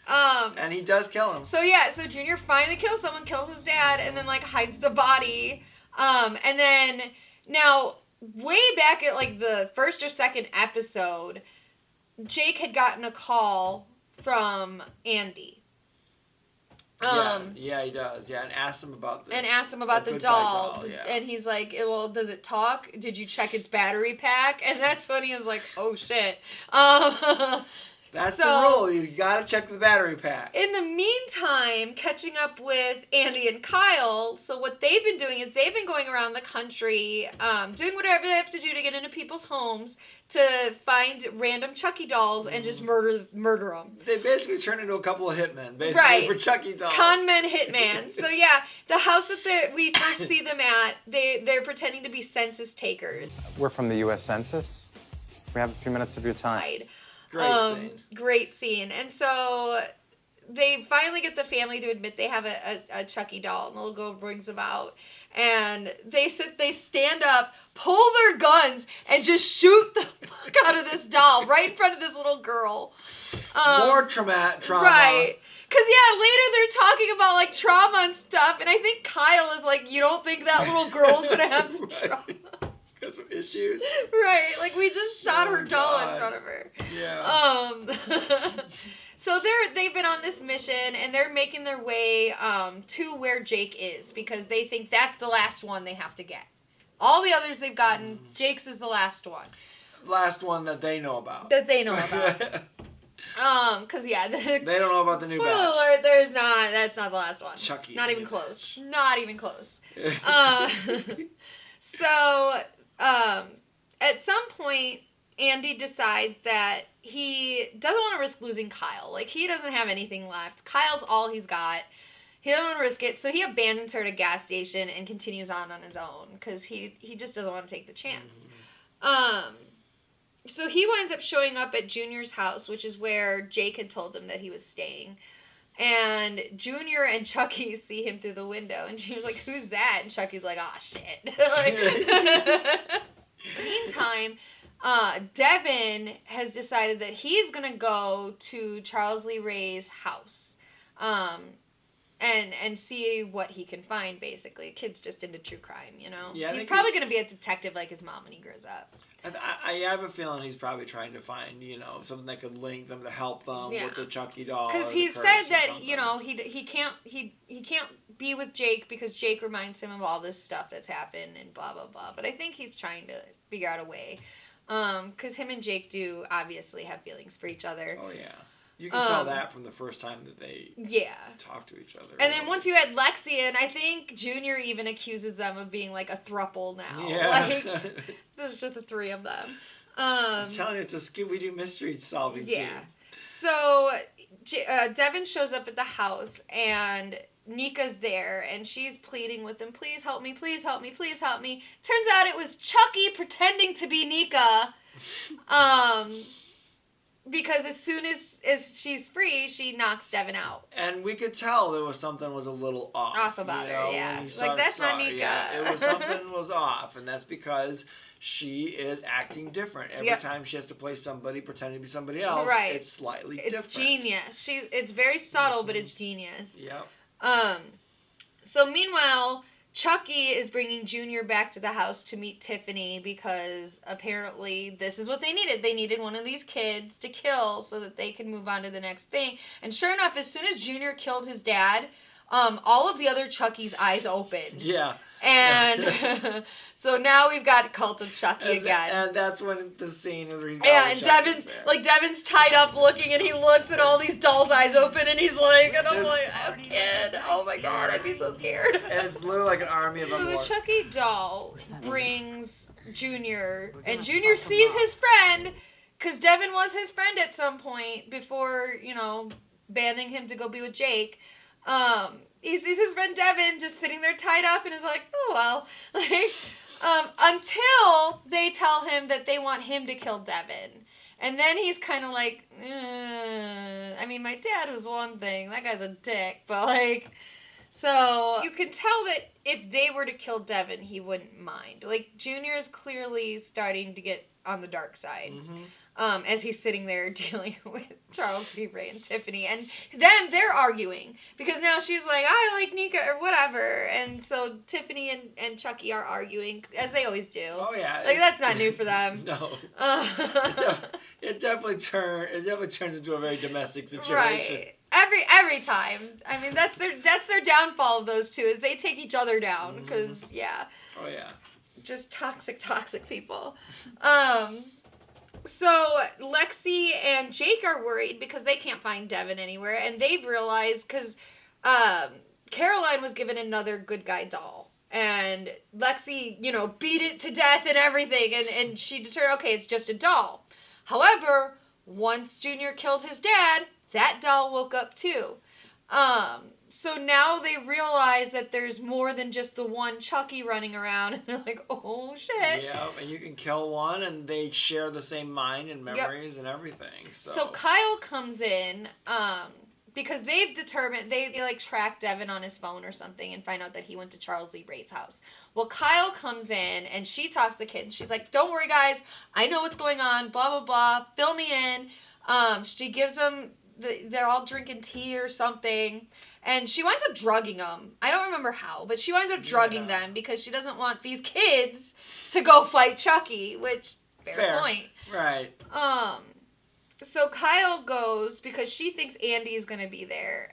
And he does kill him. So Junior finally kills someone, kills his dad, and then like hides the body. And then now way back at like the first or second episode, Jake had gotten a call from Andi. Yeah, he does. Yeah, and asked him about the doll. And he's like, well, does it talk? Did you check its battery pack? And that's when he was like, oh shit. That's the rule. You gotta check the battery pack. In the meantime, catching up with Andi and Kyle, so what they've been doing is they've been going around the country, doing whatever they have to do to get into people's homes to find random Chucky dolls and just murder them. They basically turn into a couple of hitmen, basically, for Chucky dolls. Con men, hitman. So yeah, the house that we first see them at, they're pretending to be census takers. We're from the U.S. Census. We have a few minutes of your time. Great scene. Great scene. And so they finally get the family to admit they have a Chucky doll, and the little girl brings them out. And they stand up, pull their guns, and just shoot the fuck out of this doll right in front of this little girl. More trauma. Right. Because, later they're talking about, like, trauma and stuff, and I think Kyle is like, you don't think that little girl's going to have some trauma? Some issues. Right. Like, we just shot her doll in front of her. Yeah. So they've been on this mission, and they're making their way to where Jake is, because they think that's the last one they have to get. All the others they've gotten, Jake's is the last one. Last one that they know about. Because they don't know about the new spoiler batch. alert, that's not the last one. Chucky. Not even close. Not even close. So, at some point, Andi decides that he doesn't want to risk losing Kyle. Like, he doesn't have anything left. Kyle's all he's got. He doesn't want to risk it, so he abandons her at a gas station and continues on his own, because he just doesn't want to take the chance. So he winds up showing up at Junior's house, which is where Jake had told him that he was staying. And Junior and Chucky see him through the window, and Junior's like, who's that? And Chucky's like, ah, shit. Meantime, Devin has decided that he's going to go to Charles Lee Ray's house and see what he can find, basically. Kid's just into true crime, you know? Yeah, he's probably going to be a detective like his mom when he grows up. I have a feeling he's probably trying to find, something that could link them to help them with the Chucky doll. Because he said that, he can't be with Jake because Jake reminds him of all this stuff that's happened and blah, blah, blah. But I think he's trying to figure out a way. Because him and Jake do obviously have feelings for each other. Oh, yeah. You can tell that from the first time that they talk to each other. And then once you add Lexi in, I think Junior even accuses them of being like a thruple now. Yeah. Like, there's just the three of them. I'm telling you, it's a Scooby-Doo mystery solving team. So Devin shows up at the house, and Nika's there, and she's pleading with him, please help me, please help me, please help me. Turns out it was Chucky pretending to be Nika. because as soon as she's free, she knocks Devin out. And we could tell there was something was a little off About you her, know, yeah. when you Like, that's not Nika. Yeah, it was something was off, and that's because she is acting different every time she has to play somebody, pretending to be somebody else. Right. It's slightly different. It's genius. It's very subtle, but it's genius. Yep. So meanwhile, Chucky is bringing Junior back to the house to meet Tiffany because apparently this is what they needed. They needed one of these kids to kill so that they can move on to the next thing. And sure enough, as soon as Junior killed his dad, all of the other Chucky's eyes opened. Yeah. And so now we've got Cult of Chucky again. And that's when the scene where he's and Devin's tied up looking, and he looks and all these dolls' eyes open, and he's like, and I'm like, oh, kid, oh my god, I'd be so scared. And it's literally like an army of them. So the Chucky doll brings Junior, and Junior sees his friend, because Devin was his friend at some point before, banning him to go be with Jake. He sees his friend Devin just sitting there tied up and is like, oh well. Until they tell him that they want him to kill Devin. And then he's kind of like, I mean, my dad was one thing. That guy's a dick. But so you can tell that if they were to kill Devin, he wouldn't mind. Junior is clearly starting to get on the dark side. As he's sitting there dealing with Charles C. Ray and Tiffany. And then they're arguing. Because now she's like, I like Nika or whatever. And so Tiffany and Chucky are arguing, as they always do. Oh, yeah. That's not new for them. No. It definitely turns into a very domestic situation. Right. Every time. I mean, that's their downfall of those two, is they take each other down. Because, yeah. Oh, yeah. Just toxic people. So Lexi and Jake are worried because they can't find Devin anywhere, and they've realized because Caroline was given another good guy doll, and Lexi, beat it to death and everything, and she determined, okay, it's just a doll. However, once Junior killed his dad, that doll woke up too. So now they realize that there's more than just the one Chucky running around, and they're like, oh shit. Yeah, and you can kill one, and they share the same mind and memories and everything. So Kyle comes in, because they've determined, they track Devin on his phone or something and find out that he went to Charles Lee Ray's house. Well, Kyle comes in, and she talks to the kid, and she's like, don't worry guys, I know what's going on, blah, blah, blah, fill me in. She gives them, they're all drinking tea or something. And she winds up drugging them. I don't remember how, but she winds up drugging them because she doesn't want these kids to go fight Chucky, which, fair point. Right. So Kyle goes because she thinks Andi is going to be there.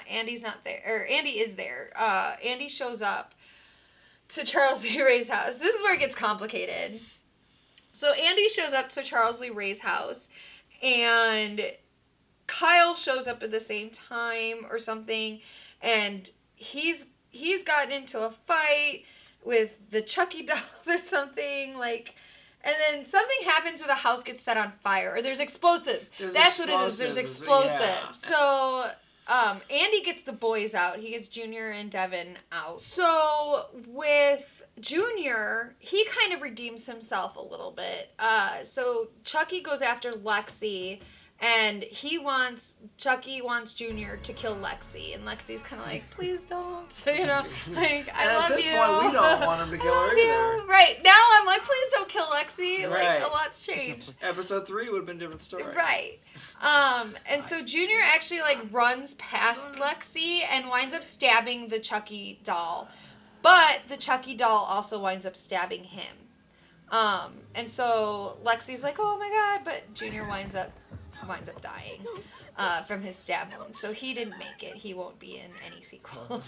Andi's not there. Or Andi is there. Andi shows up to Charles Lee Ray's house. This is where it gets complicated. So Andi shows up to Charles Lee Ray's house, and Kyle shows up at the same time or something, and he's gotten into a fight with the Chucky dolls or something, and then something happens where the house gets set on fire, or there's explosives. That's what it is. There's explosives. Yeah. So Andi gets the boys out. He gets Junior and Devin out. So with Junior, he kind of redeems himself a little bit. So Chucky goes after Lexi, and Chucky wants Junior to kill Lexi, and Lexi's kind of like, please don't, I love you. At this point, we don't want him to kill her either. Right, now I'm like, please don't kill Lexi, Right. a lot's changed. Episode 3 would have been a different story. Right. And so Junior actually runs past Lexi and winds up stabbing the Chucky doll, but the Chucky doll also winds up stabbing him. And so Lexi's like, oh my god, but Junior winds up dying from his stab wound. So he didn't make it. He won't be in any sequels.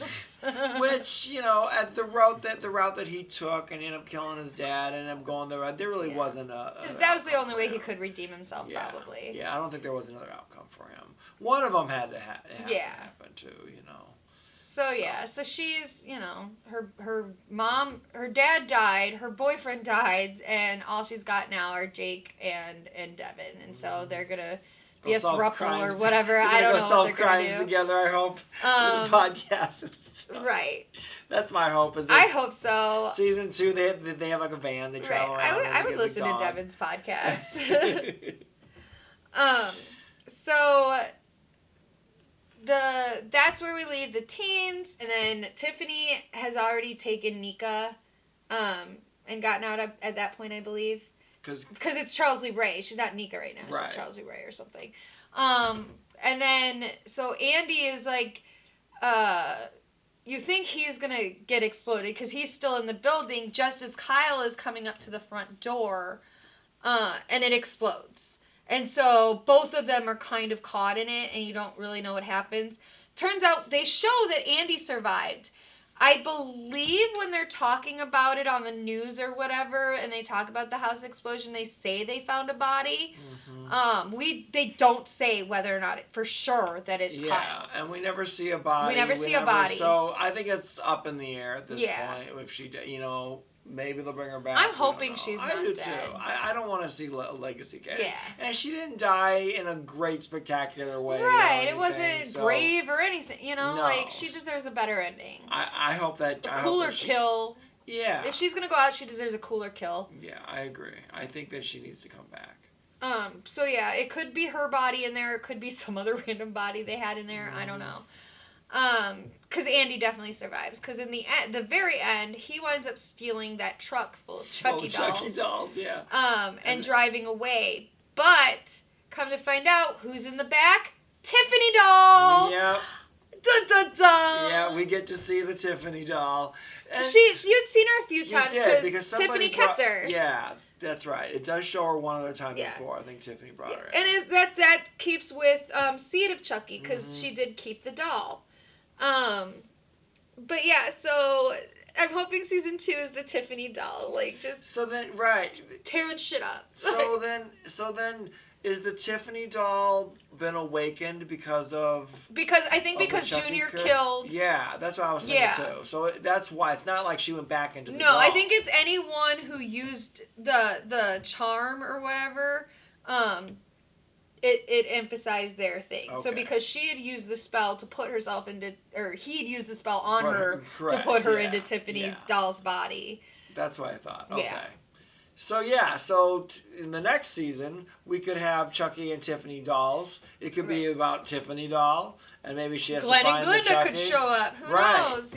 Which, at the route that he took and ended up killing his dad and ended up going the route, there really wasn't that was the only way he could redeem himself, probably. Yeah, I don't think there was another outcome for him. One of them had to happen too, So she's, her dad died, her boyfriend died, and all she's got now are Jake and Devin, and so they're gonna be a throuple or whatever. I don't know what they're gonna do. Crimes together, I hope. With the podcast and stuff. Right. That's my hope. I hope so. Season 2, they have a van. They travel around. I would listen to Devin's podcast. So that's where we leave the teens, and then Tiffany has already taken Nika, and gotten out at that point, I believe. Because it's Charles Lee Ray. She's not Nika right now. She's Charles Lee Ray or something. And then, so Andi is like, you think he's going to get exploded because he's still in the building just as Kyle is coming up to the front door, and it explodes. And so both of them are kind of caught in it, and you don't really know what happens. Turns out they show that Andi survived. I believe when they're talking about it on the news or whatever, and they talk about the house explosion, they say they found a body. They don't say whether or not for sure that it's Kyle. Yeah, and we never see a body. We never see a body. So I think it's up in the air at this point. If she, maybe they'll bring her back. I'm hoping she's not dead. I do too. I don't want to see a legacy character. Yeah. And she didn't die in a great, spectacular way. Right. It wasn't grave or anything. No. Like, she deserves a better ending. I hope that... A cooler kill. Yeah. If she's going to go out, she deserves a cooler kill. Yeah, I agree. I think that she needs to come back. So yeah, it could be her body in there. It could be some other random body they had in there. I don't know. Because Andi definitely survives. Because in the very end, he winds up stealing that truck full of Chucky dolls. Chucky dolls, yeah. And driving away. But come to find out, who's in the back? Tiffany Doll. Yep. Dun dun dun. Yeah, we get to see the Tiffany Doll. And you'd seen her a few times because Tiffany kept her. Yeah. That's right. It does show her one other time before. I think Tiffany brought her in. And that keeps with Seed of Chucky, because she did keep the doll. But yeah, so I'm hoping season 2 is the Tiffany Doll, like just tearing shit up. So then is the Tiffany Doll been awakened because Junior killed. Yeah, that's what I was thinking too. So that's why it's not like she went back into the doll. I think it's anyone who used the charm or whatever. It emphasized their thing. Okay. So because she had used the spell to put herself into, or he'd used the spell on her to put her into Tiffany Doll's body. That's what I thought. Okay. Yeah. So in the next season, we could have Chucky and Tiffany Dolls. It could be about Tiffany Doll, and maybe she has to find the Chucky. Glenda could show up. Who knows?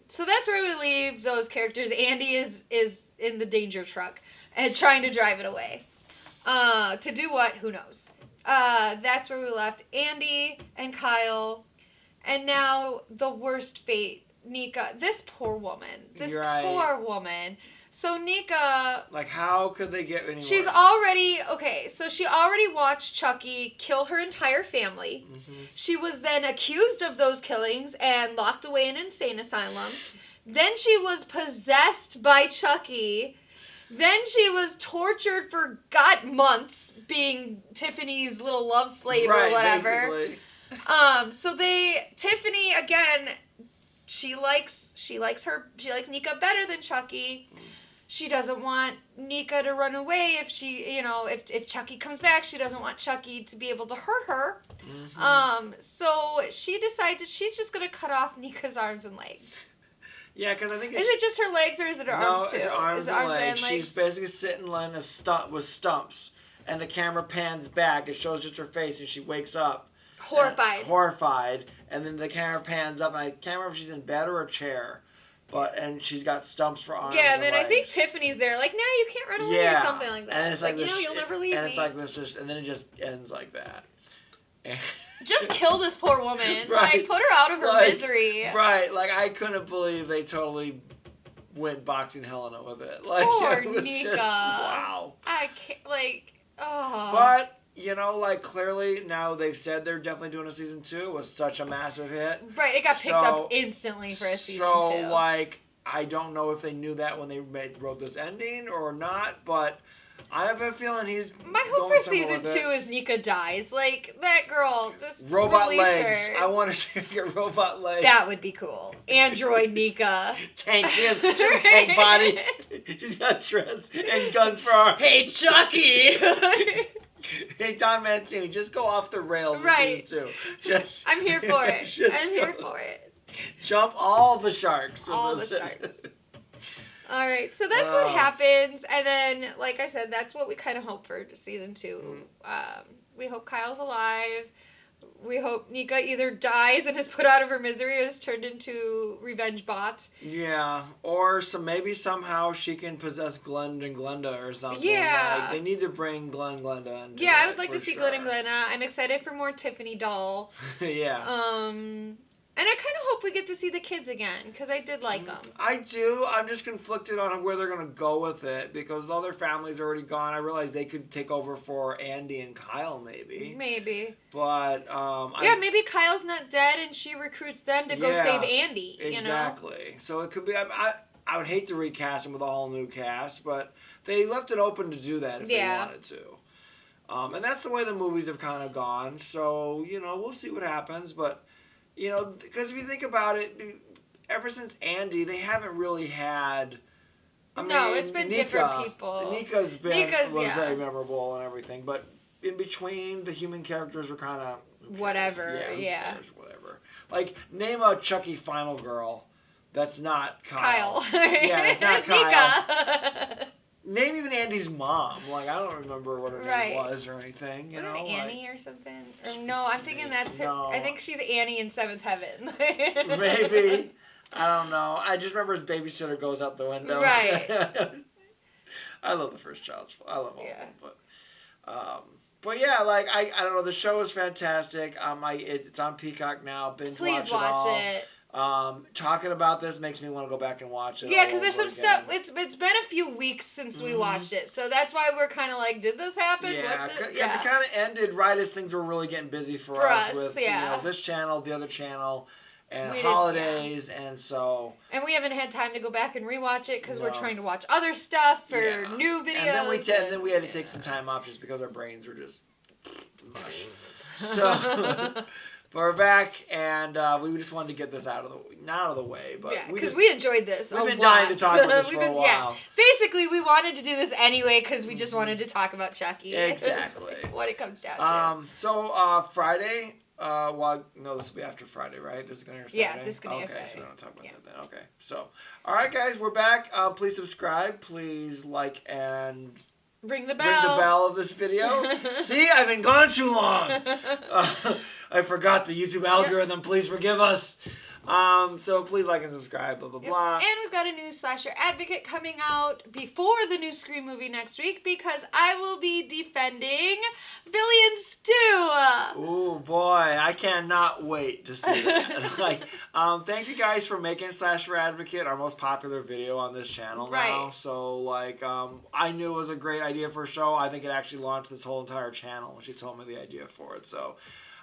So that's where we leave those characters. Andi is in the danger truck and trying to drive it away. To do what? Who knows? That's where we left Andi and Kyle, and now the worst fate, Nika. This poor woman. So Nika... Like, how could they get any worse? She's already... Okay, so she already watched Chucky kill her entire family. Mm-hmm. She was then accused of those killings and locked away in an insane asylum. Then she was possessed by Chucky. Then she was tortured for months being Tiffany's little love slave or whatever. Basically. So Tiffany, again... She likes Nika better than Chucky. She doesn't want Nika to run away if Chucky comes back. She doesn't want Chucky to be able to hurt her. Mm-hmm. So she decides that she's just going to cut off Nika's arms and legs. Yeah, because I think is it just her legs or is it her arms too? No, it's arms and legs. She's basically sitting in a stump with stumps, and the camera pans back. It shows just her face, and she wakes up. Horrified. And then the camera pans up, and I can't remember if she's in bed or a chair, and she's got stumps for arms. Yeah, and then I think Tiffany's there, like, no, you can't run away or something like that. And it's like this, you'll never leave me. And it's like this, and then it just ends like that. Just kill this poor woman. Like, put her out of her misery. Right, like, I couldn't believe they totally went boxing Helena with it. Like, poor it was Nika. Just, wow. I can't, But... clearly now they've said they're definitely doing a season 2. It was such a massive hit. Right, it got picked up instantly for a season 2. So, I don't know if they knew that when they wrote this ending or not, but I have a feeling he's My hope for season 2 is Nika dies. Like, that girl, just robot release legs. her. I want to get robot legs. That would be cool. Android Nika. Tank. She has a tank body. She's got treads and guns for arms. Hey, Chucky! Hey, Don Mancini, just go off the rails in season 2. I'm here for it. I'm here for it. Jump all the sharks. All the sharks. All right, so that's what happens, and then, like I said, that's what we kind of hope for season 2. We hope Kyle's alive. We hope Nika either dies and is put out of her misery or is turned into revenge bot. Yeah, or maybe somehow she can possess Glenn and Glenda or something. Yeah. Like, they need to bring Glenn and Glenda into Yeah, I it, would like for to see sure. Glenn and Glenda. I'm excited for more Tiffany Doll. Yeah. And I kind of hope we get to see the kids again, because I did like them. I do. I'm just conflicted on where they're going to go with it, because all their families are already gone. I realize they could take over for Andi and Kyle, maybe. Maybe. But, yeah, maybe Kyle's not dead and she recruits them to go save Andi, exactly. You know? So it could be... I would hate to recast them with a whole new cast, but they left it open to do that if they wanted to. And that's the way the movies have kind of gone. So, we'll see what happens, but... because if you think about it, ever since Andi, they haven't really had. It's been different people. Nika's was very memorable and everything, but in between, the human characters were kind of whatever. Yeah. Whatever. Like, name a Chucky final girl that's not Kyle. Yeah, it's not Kyle. Nika. Name even Andy's mom. Like, I don't remember what her name was or anything. Wasn't it Annie or something? Or, no, I'm thinking that's her. No. I think she's Annie in Seventh Heaven. Maybe. I don't know. I just remember his babysitter goes out the window. Right. I love the first Child's Play. I love all of them. But yeah, like, I don't know. The show is fantastic. It's on Peacock now. Please watch it. Talking about this makes me want to go back and watch it. Yeah, because there's some stuff. It's been a few weeks since we watched it, so that's why we're kind of like, did this happen? Yeah, because it kind of ended right as things were really getting busy for us with this channel, the other channel, and holidays, and so. And we haven't had time to go back and rewatch it because we're trying to watch other stuff for new videos. And then we had to take some time off just because our brains were just mush. So. But we're back, and we just wanted to get this not out of the way, but because we enjoyed this. We've been dying to talk about this for a while. Yeah, basically, we wanted to do this anyway because we just wanted to talk about Chucky. Exactly. What it comes down to. So Friday. This will be after Friday, right? This is gonna air Saturday. Yeah, this is gonna air Saturday. Okay, so we don't talk about that then. Okay, so all right, guys, we're back. Please subscribe. Please like and. Ring the bell. Ring the bell of this video. See, I've been gone too long. I forgot the YouTube algorithm. Please forgive us. So please like and subscribe, blah, blah, blah. And we've got a new slasher advocate coming out before the new Scream movie next week because I will be defending Billy and Stu. Ooh, boy. I cannot wait to see that. Thank you guys for making Slasher Advocate our most popular video on this channel now. So, I knew it was a great idea for a show. I think it actually launched this whole entire channel when she told me the idea for it. So...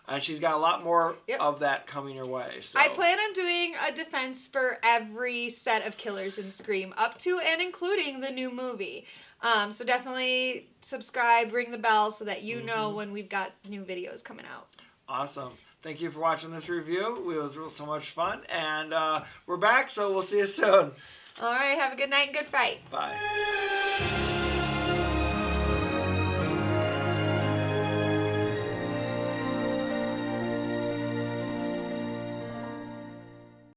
And she's got a lot more of that coming your way. So. I plan on doing a defense for every set of killers in Scream, up to and including the new movie. So definitely subscribe, ring the bell so that you know when we've got new videos coming out. Awesome. Thank you for watching this review. It was so much fun. And we're back, so we'll see you soon. All right. Have a good night and good fight. Bye.